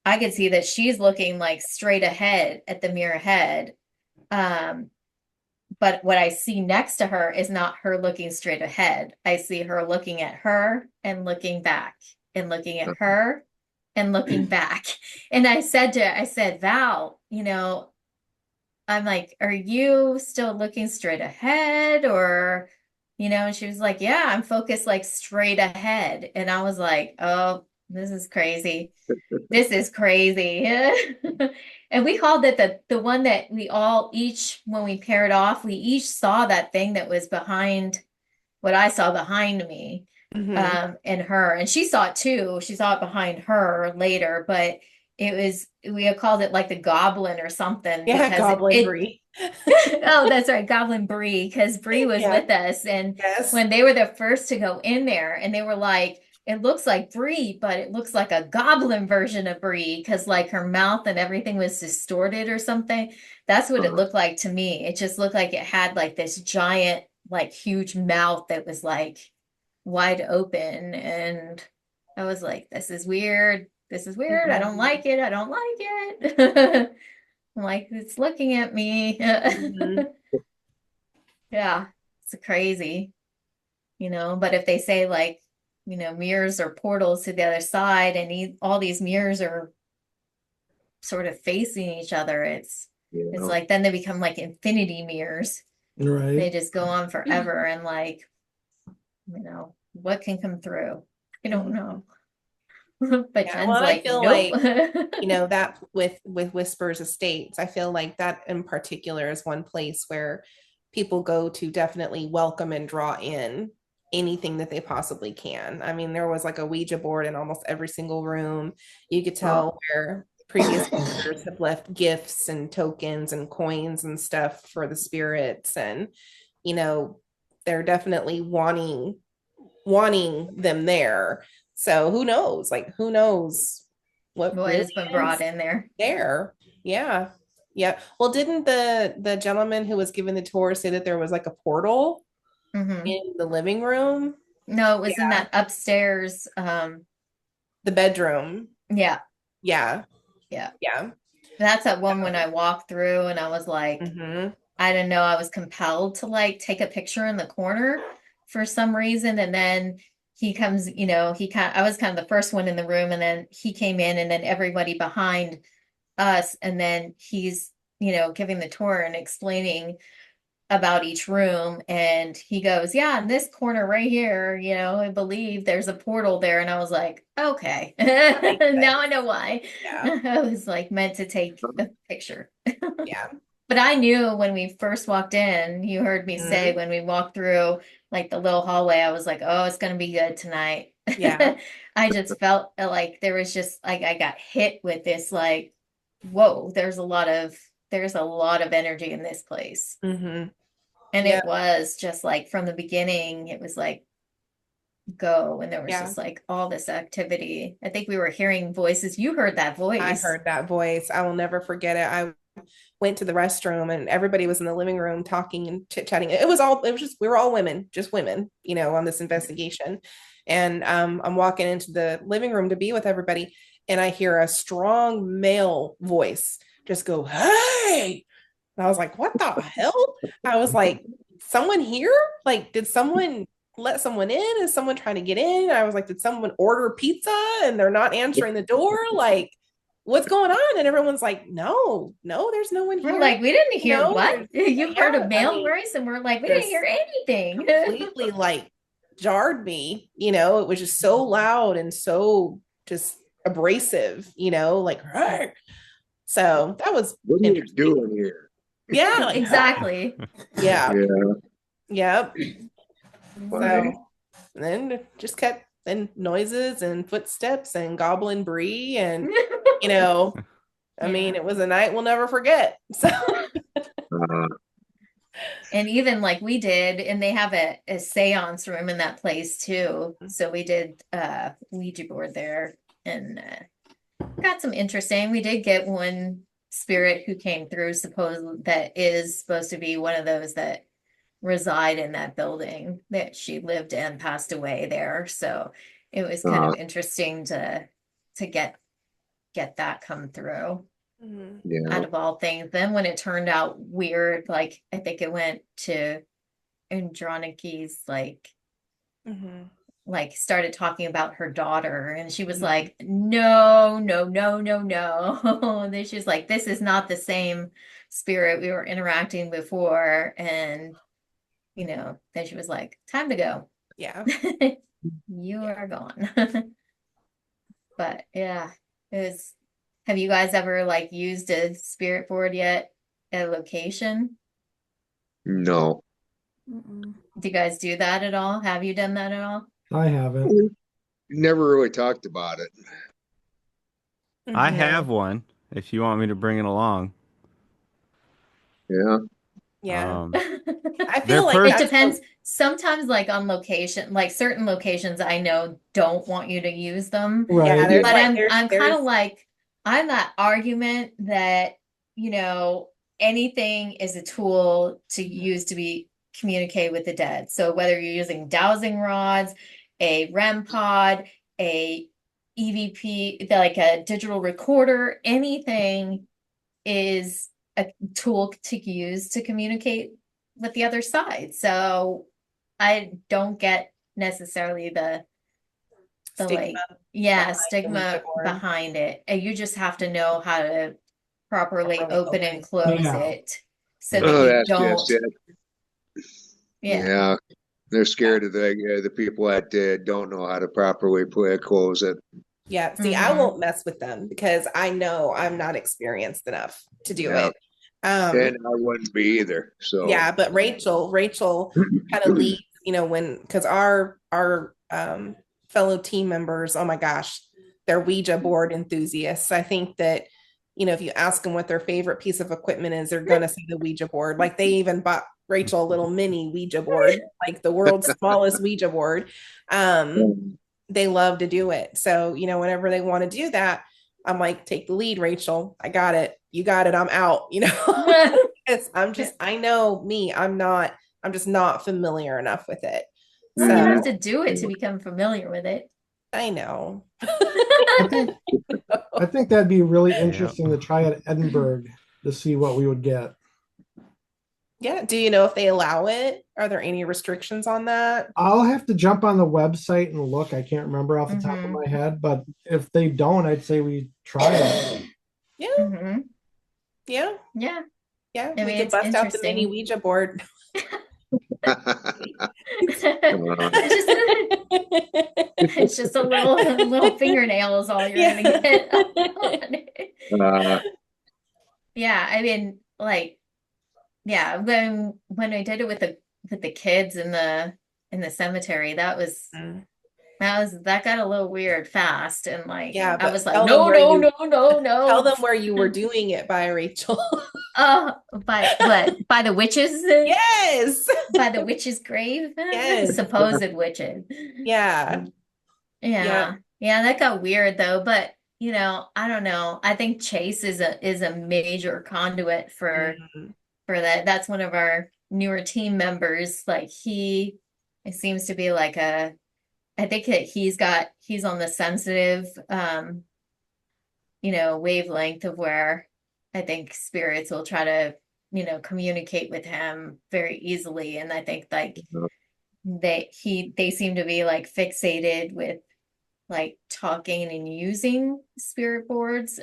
I could see that she's looking like straight ahead at the mirror ahead. Um, but what I see next to her is not her looking straight ahead. I see her looking at her and looking back and looking at her and looking back. And I said, Val, I'm like, are you still looking straight ahead or, and she was like, yeah, I'm focused like straight ahead. And I was like, oh, this is crazy. This is crazy. And we called it the one that we all each, when we paired off, we each saw that thing that was behind what I saw behind me, mhm. and her. And she saw it too. She saw it behind her later, but we had called it like the goblin or something Yeah, because Goblin it Brie. oh, that's right, Goblin Bree, because Bree was Yeah. with us. And Yes. when they were the first to go in there, and they were like, it looks like Bree, but it looks like a goblin version of Bree, because like her mouth and everything was distorted or something. That's what it Uh, looked like to me. It just looked like it had like this giant, like huge mouth that was like wide open. And I was like, this is weird. This is weird. I don't Mhm, like it. I don't like it. I'm like, it's looking at me. mhm. Yeah, it's crazy, but if they say like, mirrors or portals to the other side and all these mirrors are sort of facing each other, it's yeah. like then they become like infinity mirrors. They Right. just go on forever and like, what can come through? I don't Mhm. know. But Yeah, well, Jen's and I like, feel nope. like, that with Whispers Estates, I feel like that in particular is one place where people go to definitely welcome and draw in anything that they possibly can. I mean, there was like a Ouija board in almost every single room. You could Uh, tell where previous visitors have left gifts and tokens and coins and stuff for the spirits, and you know, they're definitely wanting them there. So who knows? Like, who knows what What really has been brought is in there? there? Yeah. Yeah. Well, didn't the gentleman who was giving the tour say that there was like a portal Hmm. in the living room? No, it was in Yeah. that upstairs. The bedroom. Yeah, Yeah. yeah. Yeah. That's that one when I walked through and I was like, Mm-hmm. I didn't know I was compelled to like take a picture in the corner for some reason. And then he comes, I was kind of the first one in the room and then he came in and then everybody behind us. And then he's, giving the tour and explaining about each room. And he goes, yeah, in this corner right here, I believe there's a portal there. And I was like, okay, That makes now I sense. know why. Yeah. I was like meant to take a picture. Yeah. But I knew when we first walked in, you heard me say Mhm. when we walked through like the little hallway, I was like, oh, it's gonna be good tonight. Yeah. I just felt like there was just like I got hit with this like, whoa, there's a lot of energy in this place. Hmm. And Yeah. it was just like from the beginning, it was like go and there was Yeah. just like all this activity. I think we were hearing voices. You heard that voice. I heard that voice. I will never forget it. I went to the restroom and everybody was in the living room talking and chit-chatting. It was just, we were all women, just women, on this investigation. And I'm walking into the living room to be with everybody, and I hear a strong male voice just go, "Hey!" And I was like, "What the hell?" I was like, "Someone here? Like, did someone let someone in? Is someone trying to get in?" I was like, "Did someone order pizza and they're not answering the door? Like, what's going on?" And everyone's like, "No, no, there's no one We're here." like, we didn't hear what? You heard a Yeah, I male mean, voice, and we're like, we didn't just hear anything. completely like jarred me. It was just so loud and so just abrasive, like, "Hey." So that was What are you interesting. doing here? Yeah, like, Exactly. yeah, Yeah, yep. funny. So then just kept and noises and footsteps and goblin brie and I mean, it was a night we'll never forget. So Uh, And even like we did, and they have a seance room in that place too. So we did Ouija board there and got some interesting. We did get one spirit who came through, that is supposed to be one of those that reside in that building that she lived and passed away there. So it was kind of interesting to get that come through Mhm. yeah. out of all things. Then when it turned out weird, like I think it went to Androniki's Mhm. like started talking about her daughter and she was Mhm. like, no, no, no, no, no. And then she's like, this is not the same spirit we were interacting before. And then she was like, time to go. Yeah. You Yeah. are gone. But yeah, it was. Have you guys ever like used a spirit board yet at a location? No. Mm-mm. Do you guys do that at all? Have you done that at all? I haven't. We never really talked about it. I Mhm. have one if you want me to bring it along. Yeah. Yeah. Um, I they're feel like It per that's depends. Sometimes, like on location, like certain locations, I know don't want you to use them. yeah, Right. there's But like I'm kind there's of like I'm that argument that you know anything is a tool to use to be communicate with the dead. So whether you're using dowsing rods, a REM pod, a EVP, like a digital recorder, anything is a tool to use to communicate with the other side. So I don't get necessarily the stigma like yeah behind the Ouija stigma board behind it. And you just have to know how to properly properly open and open. close Yeah. it so that Oh, you that's don't it. yeah. Yeah. They're Yeah. scared of the people that don't know how to properly close it. Yeah. See, I Hmm. won't mess with them because I know I'm not experienced enough to do Yeah. it. Um, And I wouldn't be either. So, yeah, but Rachel kind of leads, because our fellow team members, oh my gosh, they're Ouija board enthusiasts. I think that, if you ask them what their favorite piece of equipment is, they're gonna say the Ouija board. Like they even bought Rachel a little mini Ouija board, like the world's smallest Ouija board. Um, they love to do it. So, whenever they want to do that, I'm like, take the lead, Rachel. I got it. You got it. I'm out. I know me, I'm just not familiar enough with it. Well, you have So to do it to become familiar with it. I know. I think I think that'd be really yeah. interesting to try at Edinburgh to see what we would get. Yeah. Do you know if they allow it? Are there any restrictions on that? I'll have to jump on the website and look. I can't remember off the top of Mhm. my head, but if they don't, I'd say we try it. Yeah. Hmm. Yeah. Yeah. Yeah. I We mean, could it's bust out the mini interesting. Ouija board. It's just a little fingernail is all you're Yeah. gonna get on it. uh, Yeah, I mean, like yeah, when I did it with the kids in the cemetery, Mm. that got a little weird fast, and like Yeah, I but was like, tell them no, where no, you no, no, tell no. them where you were doing it by Rachel. By what? By the witches? Yes. By the witch's grave? Yes. Supposed witches. Yeah. Yeah. Yep. Yeah, that got weird though, but I don't know. I think Chase is a major conduit Mhm. for that. That's one of our newer team members. Like it seems to be like I think that he's on the sensitive wavelength of where I think spirits will try to, communicate with him very easily. And I think like they seem to be like fixated with like talking and using spirit boards.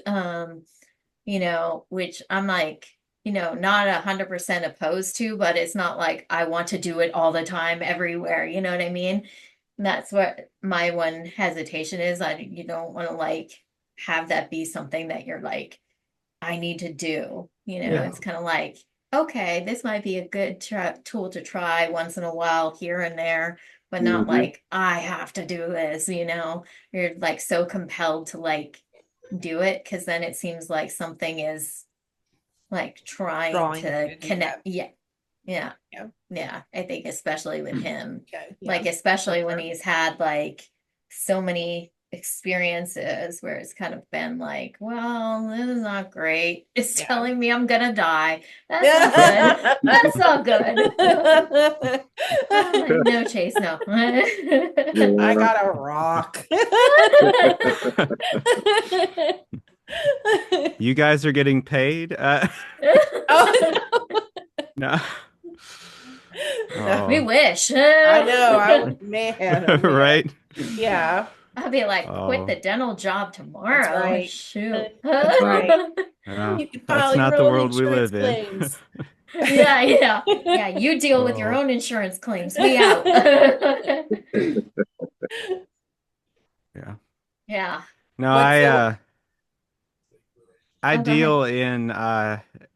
Which I'm like, not 100% opposed to, but it's not like I want to do it all the time everywhere. You know what I mean? And that's what my one hesitation is. You don't want to like have that be something that you're like, I need to do. Yeah. It's kind of like, okay, this might be a good tool to try once in a while here and there, but not Mhm. like I have to do this. You're like so compelled to like do it because then it seems like something is like trying Drawing to you to do connect. that. Yeah. Yeah. Yeah. Yeah. I think especially with him, Okay. Yeah. like For especially when sure. he's had like so many experiences where it's kind of been like, well, this is not great. It's Yeah. telling me I'm gonna die. That's not good. That's not good. I'm like, no, Chase, no. I Yeah. got a rock. You guys are getting paid? Oh, No. We Oh, wish. I know. Man, oh man. right? Yeah, I'll be like, quit Oh, the dental job that's tomorrow. right. Shoot. That's right. yeah. You can That's file not your the own world we insurance live in. claims. Yeah, yeah. Yeah, you deal with your Oh, own insurance claims. We out. yeah. Yeah. No, What's so? I Oh, go ahead. deal in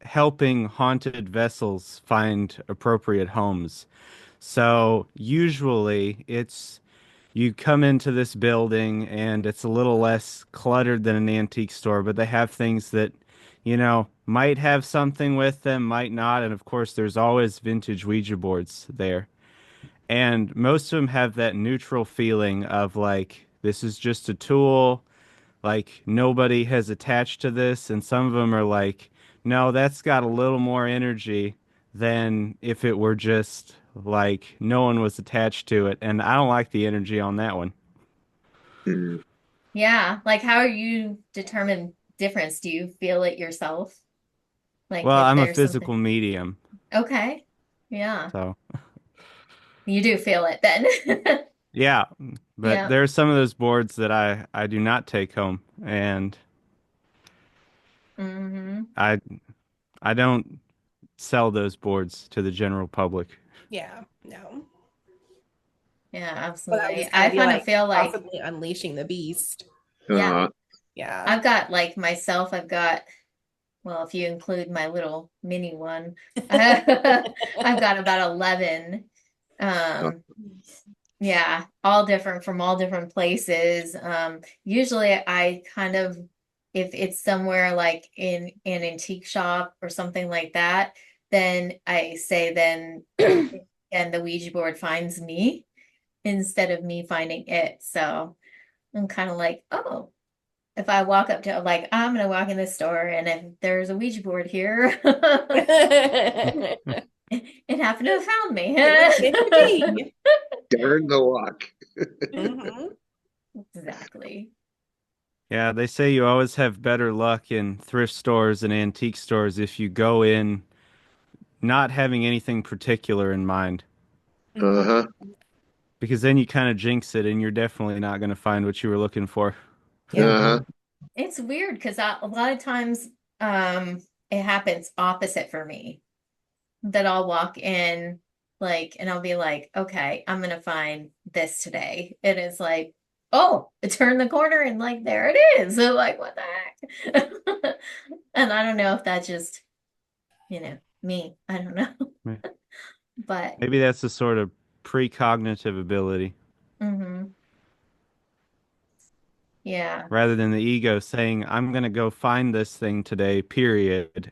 helping haunted vessels find appropriate homes. So usually it's you come into this building and it's a little less cluttered than an antique store, but they have things that, might have something with them, might not. And of course, there's always vintage Ouija boards there. And most of them have that neutral feeling of like, this is just a tool, like nobody has attached to this. And some of them are like, no, that's got a little more energy than if it were just like no one was attached to it. And I don't like the energy on that one. Mhm. Yeah. Like, how are you determine difference? Do you feel it yourself? Like, Well, if I'm a there's something. physical medium, Okay. Yeah. so You do feel it then. yeah. But Yeah. there are some of those boards that I do not take home, and Hmm. I I don't sell those boards to the general public. Yeah, no. Yeah, But that would absolutely. just kind I of be kind of like feel like, possibly unleashing the beast. yeah, Uh, Yeah. I've got like myself, well, if you include my little mini one, I've got about 11. uh, Um, yeah, all different from all different places. Usually I kind of, if it's somewhere like in an antique shop or something like that, then I say then, and the Ouija board finds me instead of me finding it. So I'm kind of like, oh, if I walk up to like, I'm gonna walk in this store and if there's a Ouija board here, It it happened to have found me. it could be. darn the luck. Hmm. Exactly. Yeah, they say you always have better luck in thrift stores and antique stores if you go in not having anything particular in mind, Hmm. Uh-huh. because then you kind of jinx it and you're definitely not going to find what you were looking for. Yeah. Uh-huh. It's weird because a lot of times it happens opposite for me that I'll walk in like and I'll be like, okay, I'm gonna find this today. And it's like, oh, I turn the corner and like there it is. So like, what the heck? And I don't know if that just, you know, me. I don't know. Right. But Maybe that's a sort of precognitive ability mhm, yeah. rather than the ego saying, I'm going to go find this thing today, period.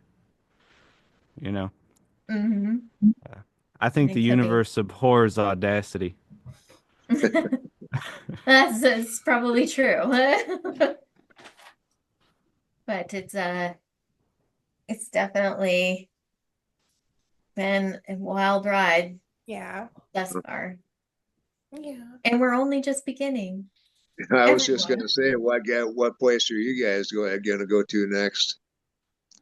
You know, Hmm. I think the It could be. universe abhors audacity. That's probably true. But it's definitely been a wild ride Yeah. thus far. Yeah. And we're only just beginning. I was just going Everyone. to say, what place are you guys going to go to next?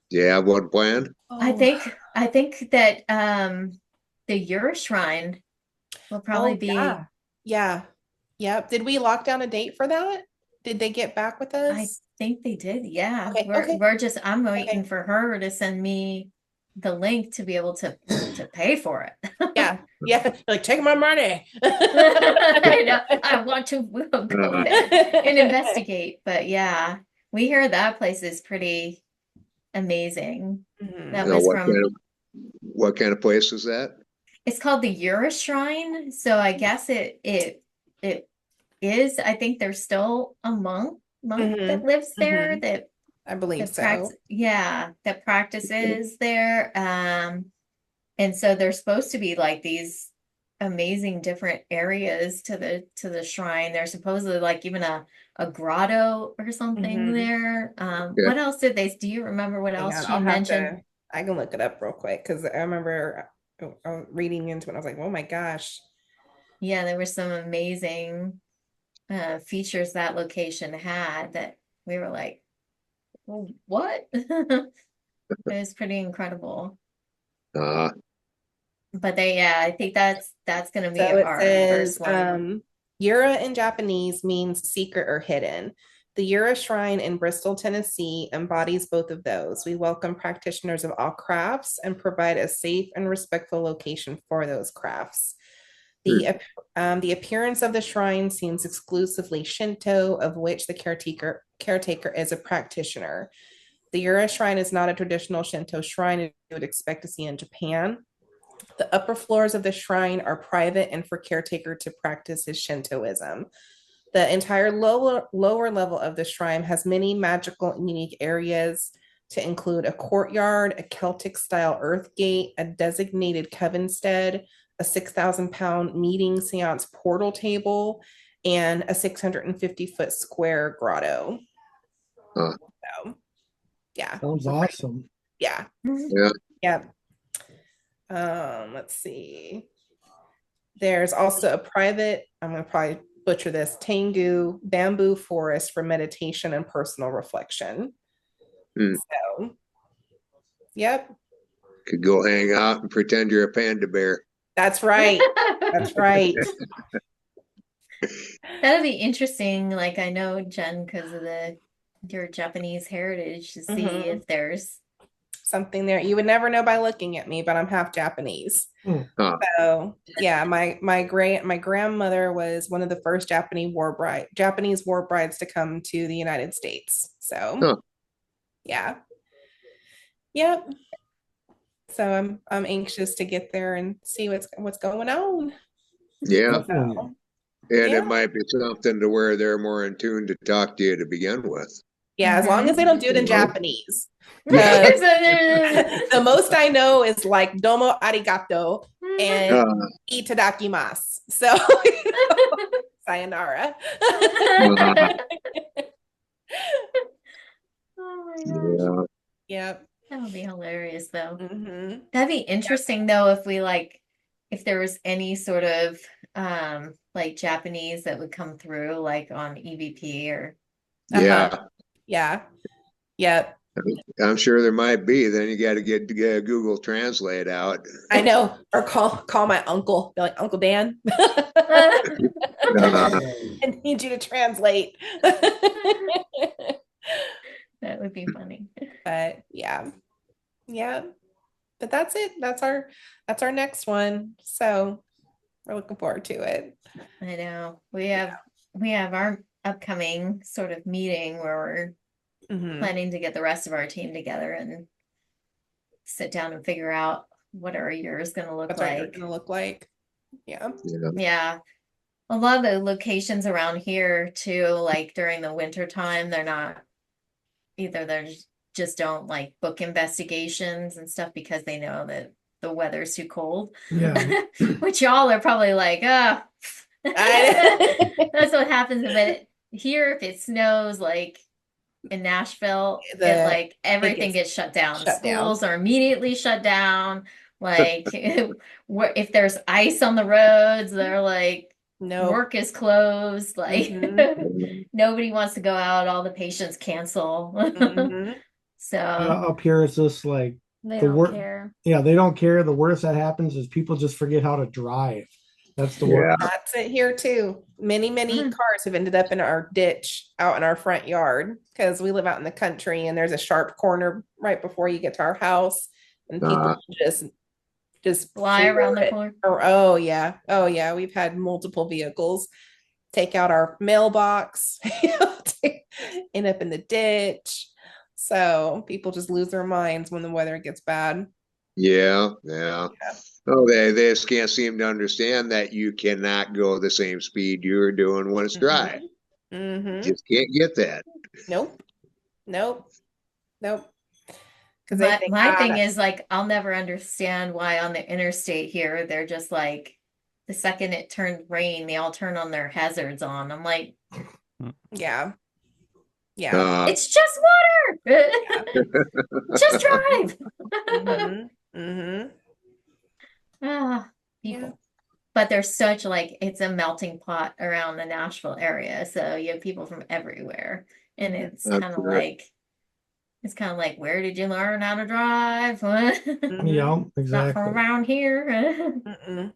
Do you have one planned? Oh, I think that the Euroshrine will probably oh be, yeah. Yeah. Yep. Did we lock down a date for that? Did they get back with I us? think they did. Yeah. Okay. Okay. I'm waiting Okay. for her to send me the link to be able to pay for it. Yeah. Yeah. Like, take my money. I know. I want to go Uh, there and investigate, but yeah, we hear that place is pretty amazing. That Mhm. was what kind from, of place is that? it's called the Euroshrine. So I guess it is. I think there's still a monk that Mhm. lives there Mhm. that I believe that practice so. yeah that practices there. And so there's supposed to be like these amazing different areas to the shrine. There's supposedly like even a grotto or something Mhm. there. Yeah. What else did they? Do you remember what Hang else on, she I'll have mentioned? to. I can look it up real quick because I remember reading into it. I was like, oh my gosh. Yeah, there were some amazing features that location had that we were like, well, what? It was pretty incredible. Uh, But I think that's gonna be So it our says first one. Yura in Japanese means secret or hidden. The Yura Shrine in Bristol, Tennessee embodies both of those. We welcome practitioners of all crafts and provide a safe and respectful location for those crafts. The, the appearance of the shrine seems exclusively Shinto, of which the caretaker is a practitioner. The Yura Shrine is not a traditional Shinto shrine you would expect to see in Japan. The upper floors of the shrine are private and for caretaker to practice his Shintoism. The entire lower level of the shrine has many magical and unique areas to include a courtyard, a Celtic style earth gate, a designated covenstead, a 6,000-pound meeting seance portal table, and a 650-foot square grotto. uh, So, yeah. Sounds awesome. Yeah. yeah. Yeah. Let's see. There's also a private, I'm going to probably butcher this, Tengu bamboo forest for meditation and personal reflection. Hmm. So, yep, Could go hang out and pretend you're a panda bear. that's right. That's right. That'll be interesting. Like I know Jen because of the your Japanese heritage to see Mhm. if there's Something there. You would never know by looking at me, but I'm half Japanese. Huh. So yeah, my grandmother was one of the first Japanese war brides to come to the United States. So Huh. yeah. Yep. So I'm anxious to get there and see what's going on. Yeah. Definitely. So And it yeah. might be something to where they're more in tune to talk to you to begin with. Yeah, as long as they don't do it in You know? Japanese. Yeah. The most I know is like domo arigato and Uh, itadakimasu. So sayonara. uh, Oh my gosh. yeah. Yep. That would be hilarious though. Mm-hmm. That'd be interesting though if we like if there was any sort of like Japanese that would come through like on EVP or Uh-huh. Yeah. Yeah. Yep. I'm sure there might be. Then you got to get Google Translate out. I know. Or call my uncle. Be like, Uncle Dan. Uh, I need you to translate. that would be funny. But yeah. Yeah. But that's it. That's our next one. So we're looking forward to it. I know. We have our upcoming sort of meeting where we're Mhm. planning to get the rest of our team together and sit down and figure out what our year is going to look What's our year like. gonna look like? Yeah. Yeah. A lot of the locations around here too, like during the winter time, they're not either just don't like book investigations and stuff because they know that the weather's too cold. Yeah. Which y'all are probably like, ah, that's what happens. But here, if it snows like in Nashville, it like everything gets shut down. shut down. Schools are immediately shut down. Like if there's ice on the roads, they're like No. work is closed. Like Mhm. nobody wants to go out. All the patients cancel. Mhm. So Up here, it's just like They the don't work. care. Yeah, they don't care. The worst that happens is people just forget how to drive. That's the Yeah. worst. That's it here too. Many Mhm. cars have ended up in our ditch out in our front yard because we live out in the country and there's a sharp corner right before you get to our house, and people just fly around the floor it. corner. Oh yeah. Oh yeah. We've had multiple vehicles take out our mailbox, end up in the ditch. So people just lose their minds when the weather gets bad. Yeah. Yeah. Oh, they just can't seem to understand that you cannot go the same speed you're doing when it's dry. Mm-hmm. Just can't get that. Nope. Nope. Nope. Because they think My thing is like I'll never understand why on the interstate here they're just like the second it turned rain, they all turn on their hazards on. I'm like, yeah. Yeah. it's just water. Just drive. Mm-hmm. Mm-hmm. Ah, people. Yeah. But there's such like it's a melting pot around the Nashville area. So you have people from everywhere. And it's kind of like where did you learn how to drive? Mm-hmm. Yeah, Not exactly. from around here. Mm-mm.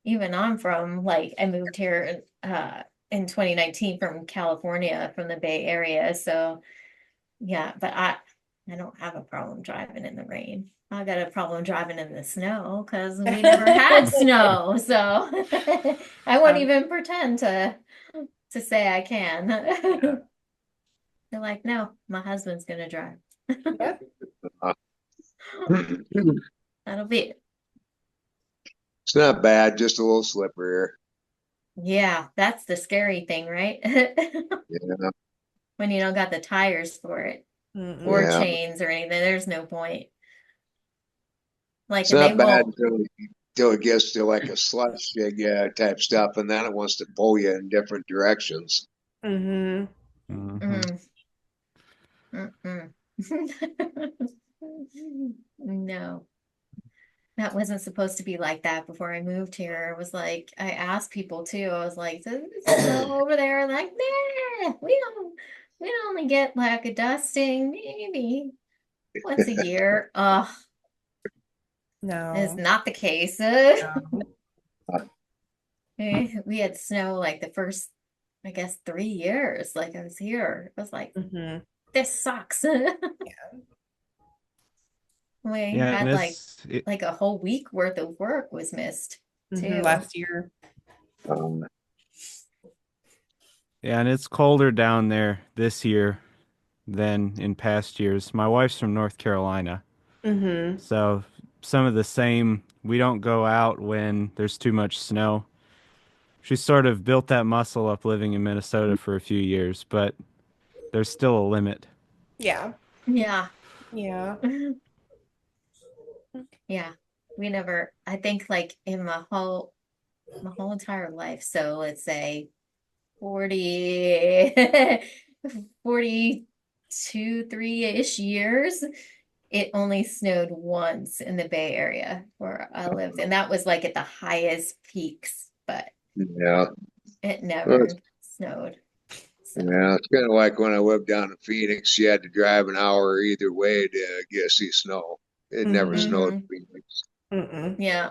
Even I'm from like I moved here in 2019 from California from the Bay Area. So yeah, but I don't have a problem driving in the rain. I got a problem driving in the snow because we never had snow. So I won't even pretend to say I can. They're like, no, my husband's gonna drive. Yeah. That'll be it. It's not bad, just a little slippery. Yeah, that's the scary thing, right? Yeah. When you don't got the tires for it Mm-mm. or Yeah. chains or anything, there's no point. Like, It's and they not bad won't. until it gets to like a slush type stuff, and then it wants to pull you in different directions. Mm-hmm. Mhm. Mm. No, that wasn't supposed to be like that before I moved here. It was like I asked people too. I was like, "Does it snow over there?" Like, nah, we only get like a dusting maybe once a year. It's No. not the case. We had snow like the first, I guess, 3 years. Like I was here. I was like, Mm-hmm. this sucks. We Yeah, and had like a whole week worth of work was missed Mm-hmm. too. Last year. Um, yeah, and it's colder down there this year than in past years. My wife's from North Carolina, Mm-hmm. so some of the same. We don't go out when there's too much snow. She sort of built that muscle up living in Minnesota for a few years, but there's still a limit. Yeah. Yeah. Yeah. Yeah. We never, I think like in my whole entire life. So let's say 40, 42, 3-ish years, it only snowed once in the Bay Area where I lived. And that was like at the highest peaks, but yeah. it Well, never snowed. So yeah, it's kind of like when I lived down in Phoenix, you had to drive an hour either way to get to see snow. It never Mhm. snowed in Phoenix. Mm-mm. yeah.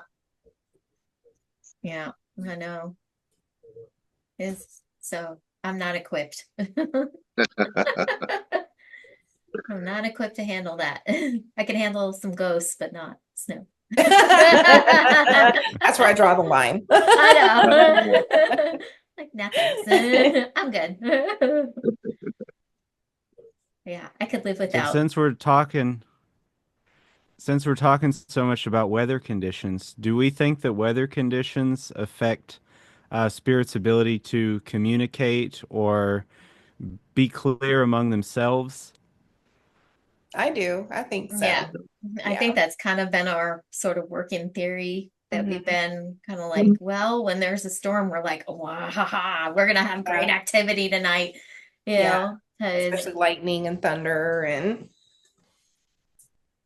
Yeah, I know. Is so I'm not equipped. I'm not equipped to handle that. I can handle some ghosts, but not snow. That's where I draw the line. I know. Like nothing. I'm good. Yeah, I could live So without. since we're talking since we're talking so much about weather conditions, do we think that weather conditions affect spirits' ability to communicate or be clear among themselves? I do. I think Yeah. so. I think Yeah. that's kind of been our sort of working theory that we've Hmm. been kind of like, well, when there's a storm, we're like, wow, ha, ha, we're gonna have great Yeah. activity tonight, Yeah. because Especially lightning and thunder and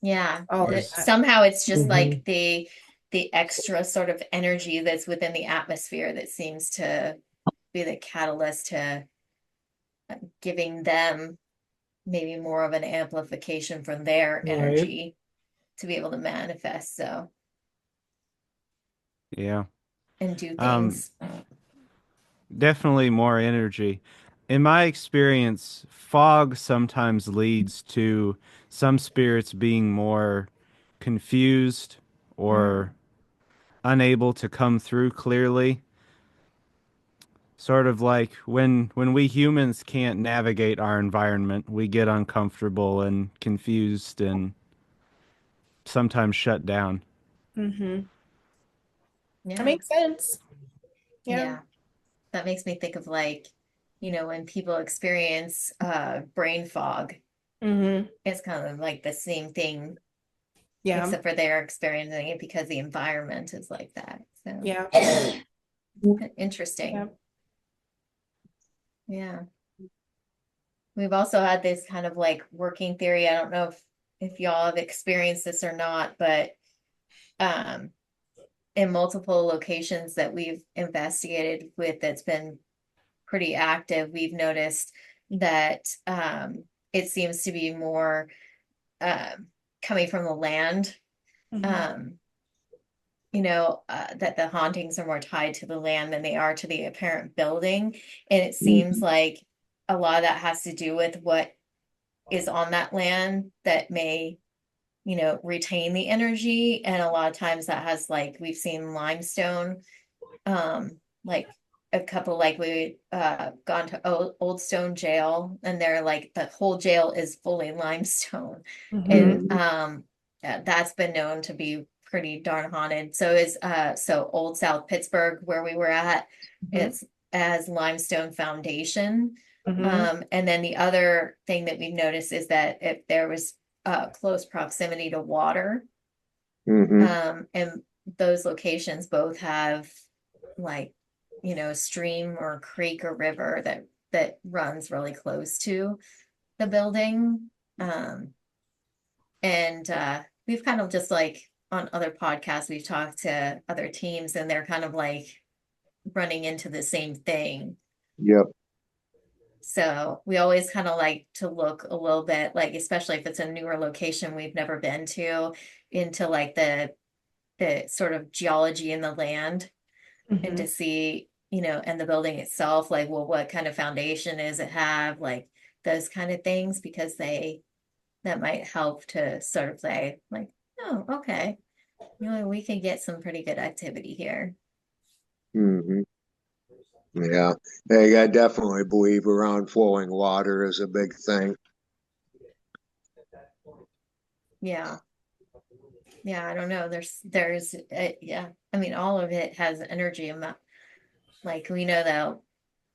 yeah, all of There's, that. somehow it's just Mhm. like the extra sort of energy that's within the atmosphere that seems to be the catalyst to giving them maybe more of an amplification from their Right. energy to be able to manifest so yeah, and do um, things. definitely more energy. In my experience, fog sometimes leads to some spirits being more confused Mm. or unable to come through clearly. Sort of like when we humans can't navigate our environment, we get uncomfortable and confused and sometimes shut down. Hmm. That Yeah, makes sense. Yeah. yeah, that makes me think of like, when people experience brain fog, Hmm. it's kind of like the same thing, Yeah. except for they're experiencing it because the environment is like that. So Yeah. interesting. Yeah. Yeah. We've also had this kind of like working theory. I don't know if y'all have experienced this or not, but um in multiple locations that we've investigated with that's been pretty active, we've noticed that it seems to be more coming from the land. Hmm. Um, that the hauntings are more tied to the land than they are to the apparent building. And it seems like a lot of that has to do with what is on that land that may, retain the energy. And a lot of times that has like we've seen limestone, like a couple like we gone to Old Stone Jail and they're like the whole jail is fully limestone. Hmm. And that's been known to be pretty darn haunted. So Old South Pittsburgh where we were at, Hmm. it's as limestone foundation. Hmm. And then the other thing that we've noticed is that if there was close proximity to water, Hmm. and those locations both have like, a stream or creek or river that runs really close to the building. And we've kind of just like on other podcasts, we've talked to other teams and they're kind of like running into the same thing. Yep. So we always kind of like to look a little bit like, especially if it's a newer location we've never been to, into like the sort of geology in the land and Hmm. to see, and the building itself, like, well, what kind of foundation does it have? Like those kind of things, because that might help to sort of say, like, oh, okay, we can get some pretty good activity here. Hmm. Yeah. Hey, I definitely believe around flowing water is a big thing. Yeah. Yeah. I don't know. Yeah. I mean, all of it has energy amount. Like we know that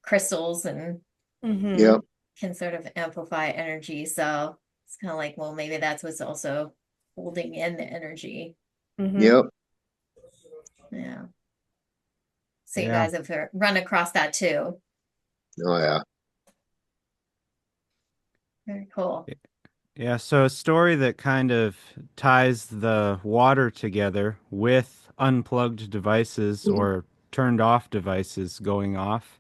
crystals and Hmm. Yep. can sort of amplify energy. So it's kind of like, well, maybe that's what's also holding in the energy. Hmm. Yep. Yeah. So you Yeah. guys have run across that too. Oh yeah. Very cool. Yeah, so a story that kind of ties the water together with unplugged devices or turned off devices going off.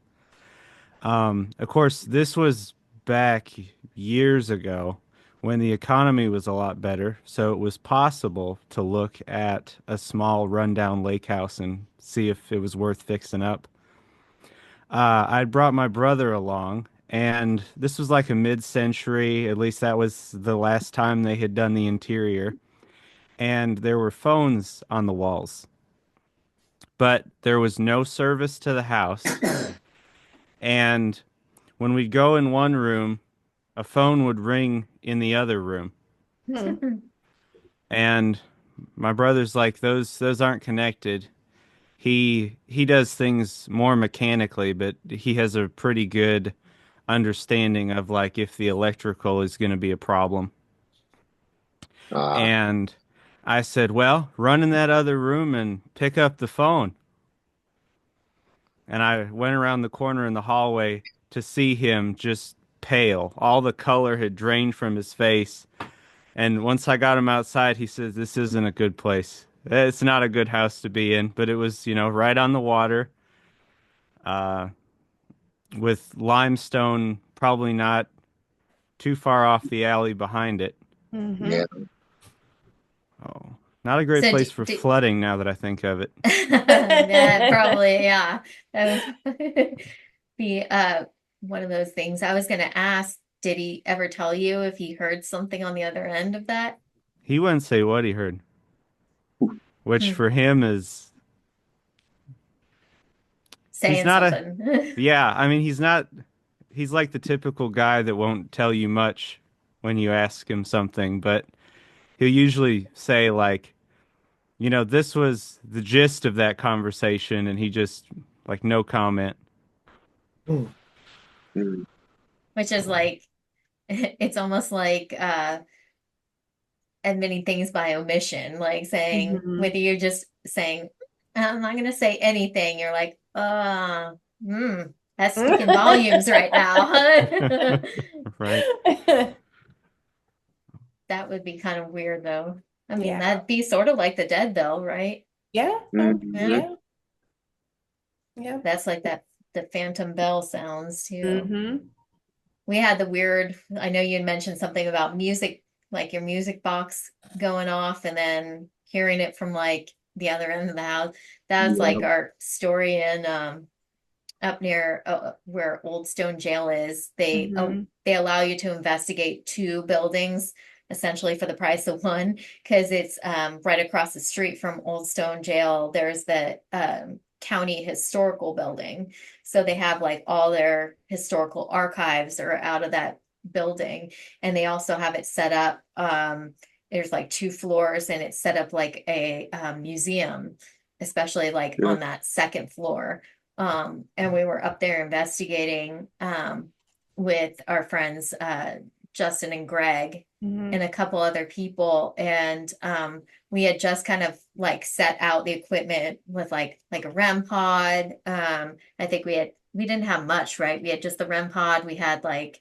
Of course, this was back years ago when the economy was a lot better, so it was possible to look at a small rundown lake house and see if it was worth fixing up. I'd brought my brother along, and this was like a mid-century, at least that was the last time they had done the interior, and there were phones on the walls, but there was no service to the house. And when we'd go in one room, a phone would ring in the other room. Hmm. And my brother's like, those aren't connected. He does things more mechanically, but he has a pretty good understanding of like if the electrical is going to be a problem. Ah, And I said, "Well, run in that other room and pick up the phone." And I went around the corner in the hallway to see him just pale. All the color had drained from his face. And once I got him outside, he says, "This isn't a good place. It's not a good house to be in." But it was, right on the water, uh, with limestone probably not too far off the alley behind it. Mm-hmm. yeah. Oh, not a great So place for flooding now that I think of it. that probably, yeah, that would be one of those things. I was going to ask, did he ever tell you if he heard something on the other end of that? He wouldn't say what he heard, which Hmm. for him is, he's Saying not a, something. yeah, I mean, he's like the typical guy that won't tell you much when you ask him something, but he'll usually say like, this was the gist of that conversation, and he just like no comment. Hmm. Mm. Which is like, it's almost like admitting things by omission, like saying, Mm-hmm. whether you're just saying, I'm not going to say anything, you're like, hmm, that's speaking volumes right now. Right. That would be kind of weird, though. I mean, Yeah. that'd be sort of like the dead bell, right? Yeah. Mhm. Yeah. Yeah. That's like that, the phantom bell sounds too. Mm-hmm. We had the weird, I know you had mentioned something about music, like your music box going off and then hearing it from like the other end of the house. That's Yeah. like our story in up near where Old Stone Jail is. Mm-hmm. They allow you to investigate two buildings essentially for the price of one, because it's right across the street from Old Stone Jail. There's the county historical building, so they have like all their historical archives are out of that building, and they also have it set up. There's like two floors, and it's set up like a museum, especially like Yeah. on that second floor. And we were up there investigating with our friends Justin and Greg Mm-hmm. and a couple other people, and we had just kind of like set out the equipment with like a REM pod. I think we didn't have much, right? We had just the REM pod. We had like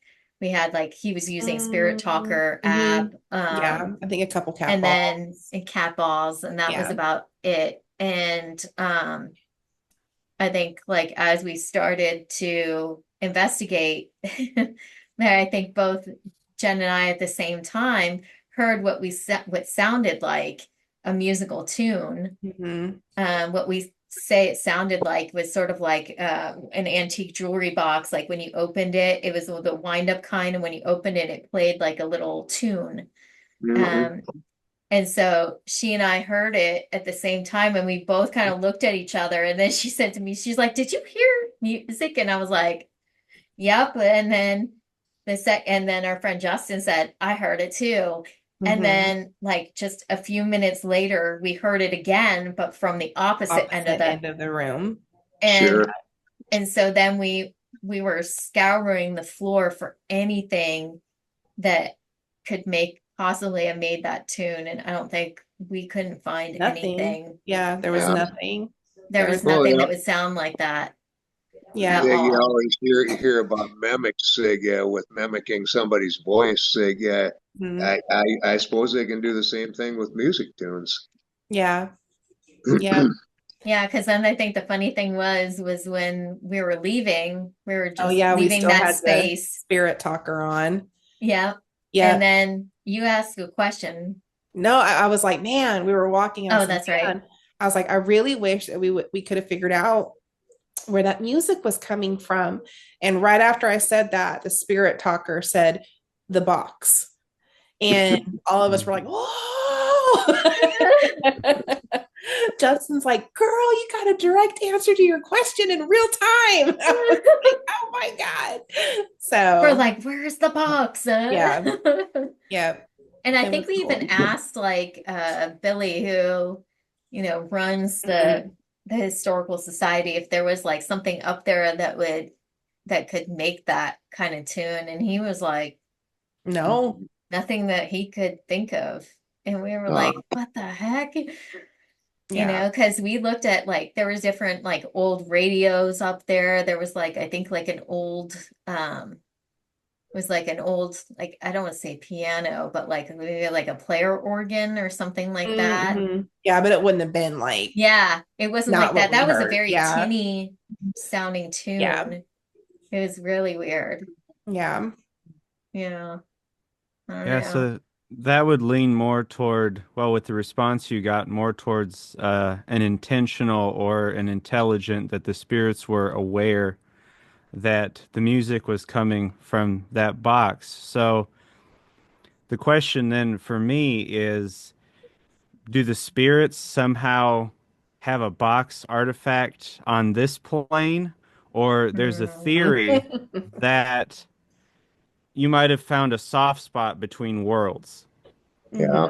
he was using Spirit Talker Mm-hmm. app, Yeah. I think a couple cat and then balls. and cat balls, and that was Yeah. about it. And I think like as we started to investigate, I think both Jen and I at the same time heard what sounded like a musical tune. Mm-hmm. What we say it sounded like was sort of like an antique jewelry box. Like when you opened it, it was the wind up kind, and when you opened it, it played like a little tune. Mhm. Um, and so she and I heard it at the same time, and we both kind of looked at each other. And then she said to me, she's like, "Did you hear music?" And I was like, "Yep." And then and then our friend Justin said, "I heard it too." And Mm-hmm. then like just a few minutes later, we heard it again, but from the opposite end of Opposite end of the room. and Sure. and so then we were scouring the floor for anything that could make possibly have made that tune, and I don't think we couldn't find Nothing. anything. Yeah, there was Yeah. nothing. There There was was Well, nothing yeah. that would sound like that yeah. at You all. always hear about mimics with mimicking somebody's voice. Mhm. I suppose they can do the same thing with music tunes. Yeah. Yeah. Yeah, because then I think the funny thing was when we were leaving, we were Oh just yeah, we leaving still that had the space. spirit talker on. Yeah. And Yeah. then you asked a question. No, I was like, man, we were walking. I Oh, was like, that's right. man, I was like, I really wish that we could have figured out where that music was coming from. And right after I said that, the spirit talker said the box. And all of us were like, whoa. Justin's like, girl, you got a direct answer to your question in real time. I was like, oh my God. We're So like, where's the box? yeah, yeah. And I It think was we cool. even asked like Billy, who, runs the historical society, if there was like something up there that could make that kind of tune. And he was like, No. nothing that he could think of. And we were Uh, like, what the heck? Yeah. Because we looked at like there was different like old radios up there. There was like I think like an old was like an old like I don't want to say piano, but like maybe like a player organ or something like that. Yeah, but it wouldn't have been like Yeah, it wasn't not like what that. we That was a heard. very Yeah. tinny sounding Yeah. tune. It was really weird. Yeah. Yeah. I don't Yeah, know. so that would lean more toward, well, with the response you got, more towards an intentional or an intelligent, that the spirits were aware that the music was coming from that box. So the question then for me is, do the spirits somehow have a box artifact on this plane? Or there's a Hmm. theory that you might have found a soft spot between worlds, yeah.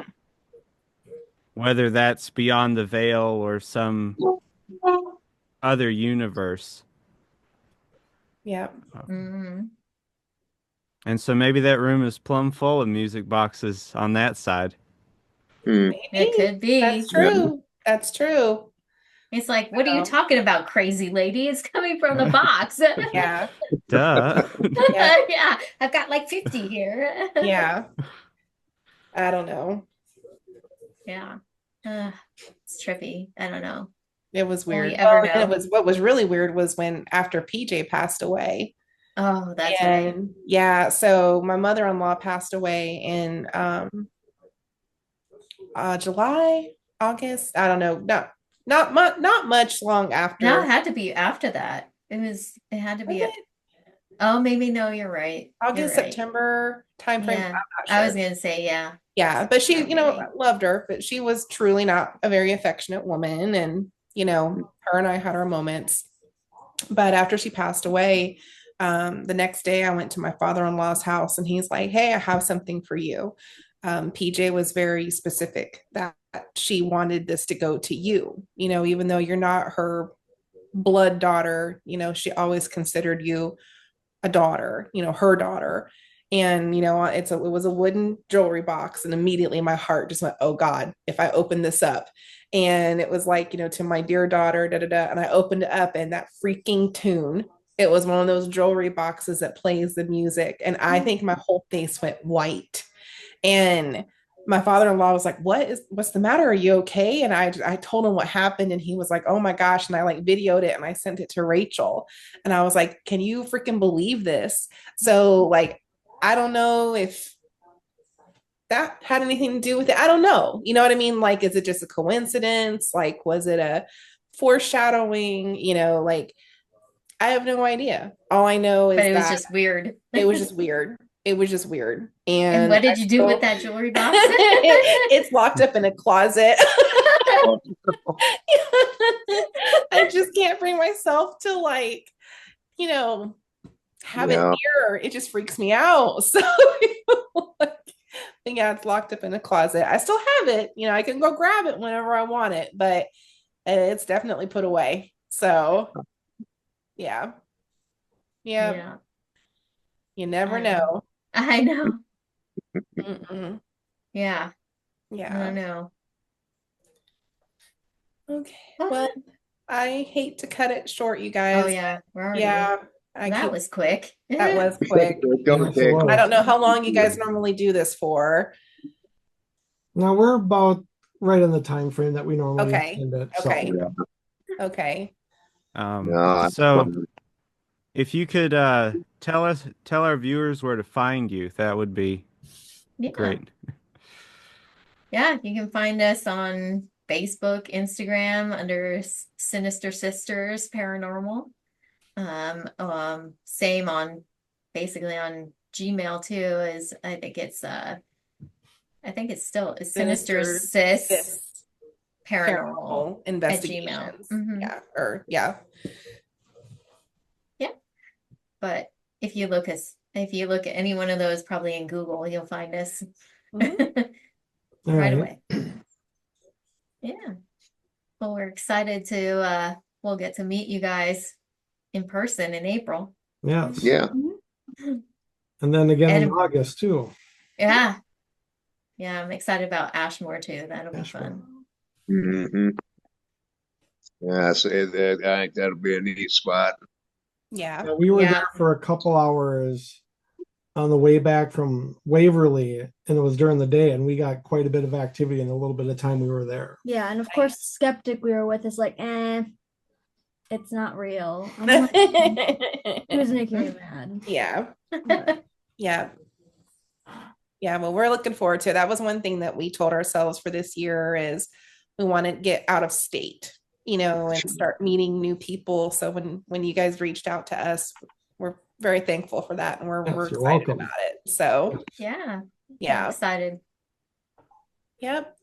whether that's beyond the veil or some other universe. Yeah. Hmm. And so maybe that room is plumb full of music boxes on that side. Hmm. It Maybe. could That's be. Yeah. true. That's true. It's like, what are you So, talking about, crazy lady? It's coming from the box. yeah. Duh. Yeah. Yeah, I've got like 50 here. Yeah. I don't know. Yeah. Uh, it's trippy. I don't know. It was Will we weird. ever Well, and it know? was what was really weird was when after PJ passed away. Oh, that's right. And yeah, so my mother-in-law passed away in July, August. I don't know. No, not much long No, it after. had to be after that. It had to Was be it oh, maybe no, you're right. You're August, right. September timeframe? I'm Yeah. not I was sure. gonna say, yeah. Yeah, but she, Maybe. loved her, but she was truly not a very affectionate woman. And, her and I had our moments. But after she passed away, the next day I went to my father-in-law's house and he's like, "Hey, I have something for you." PJ was very specific that she wanted this to go to you, even though you're not her blood daughter, she always considered you a daughter, her daughter. And it was a wooden jewelry box, and immediately my heart just went, "Oh God, if I open this up." And it was like, "To my dear daughter, da da da." And I opened it up, and that freaking tune. It was one of those jewelry boxes that plays the music, and I think my whole face went white. And my father-in-law was like, what's the matter? Are you okay? And I told him what happened, and he was like, "Oh my gosh." And I like videoed it and I sent it to Rachel. And I was like, "Can you freaking believe this?" So like, I don't know if that had anything to do with it. I don't know. You know what I mean? Like, is it just a coincidence? Like, was it a foreshadowing? Like, I have no idea. All I know But is it was that just weird. it was just weird. It was just weird. And And what I did you do with still, that jewelry box? it's locked up in a closet. Oh, I just can't bring myself to like, have it yeah. near. It just freaks me out. So like, yeah, it's locked up in a closet. I still have it. I can go grab it whenever I want it, but it's definitely put away. So yeah. Yeah. Yeah. You never I don't know. know. I know. Mm-mm. Yeah. I Yeah. don't know. Okay. What? Well, I hate to cut it short, you Oh guys. yeah, we're already Yeah, I that keep was quick. that was quick. Don't Yes, it take. I was. don't know how long you guys normally do this for. Now we're about right in the time frame that we normally Okay. end it. So Okay. Yeah. Okay. No, So if you could tell our viewers where to find you, that would be Yeah. great. Yeah, you can find us on Facebook, Instagram under Sinister Sisters Paranormal. Same on basically on Gmail too, is I think it's still it's Sinister Sinister Sis Sis Paranormal Paranormal at Gmail. Investigations. Yeah. Or yeah. Yeah. But if you look us If you look at any one of those, probably in Google, you'll find us Mhm. All right right. away. Yeah. Well, we're excited to we'll get to meet you guys in person in April. Yes. Yeah. And then again in And- August too. Yeah. Yeah, I'm excited about Ashmore too. That'll be Ashmore. fun. Hmm. Yeah, so I think that'll be a neat spot. Yeah. Yeah, we were Yeah. there for a couple hours on the way back from Waverly, and it was during the day, and we got quite a bit of activity in a little bit of time we were there. Yeah, and of course, the skeptic we were with is like, it's not real. I'm like, it was making me mad. Yeah. But Yeah. Yeah, well, we're looking forward to it. That was one thing that we told ourselves for this year is we want to get out of state, and start meeting new people. So when you guys reached out to us, we're very thankful for that, and we're Yes, we're you're excited welcome. about it. So Yeah. I'm yeah, excited. yep.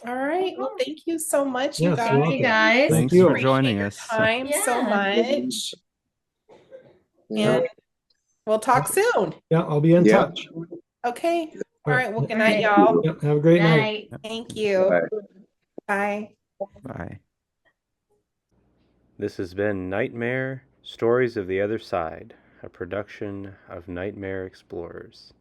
All right. Well, thank you so much, you Yes, guys. you're Thank you welcome. guys. Thank Thanks you. for Appreciate joining your us. time so Yeah. much. Yeah. And we'll talk soon. Yeah, I'll be in Yeah. touch. Okay. All right. Well, good All night, right. y'all. Yep, have a great night. Night. Thank you. Bye. Bye. Bye. This has been Nightmare Stories of the Other Side, a production of Nightmare Explorers.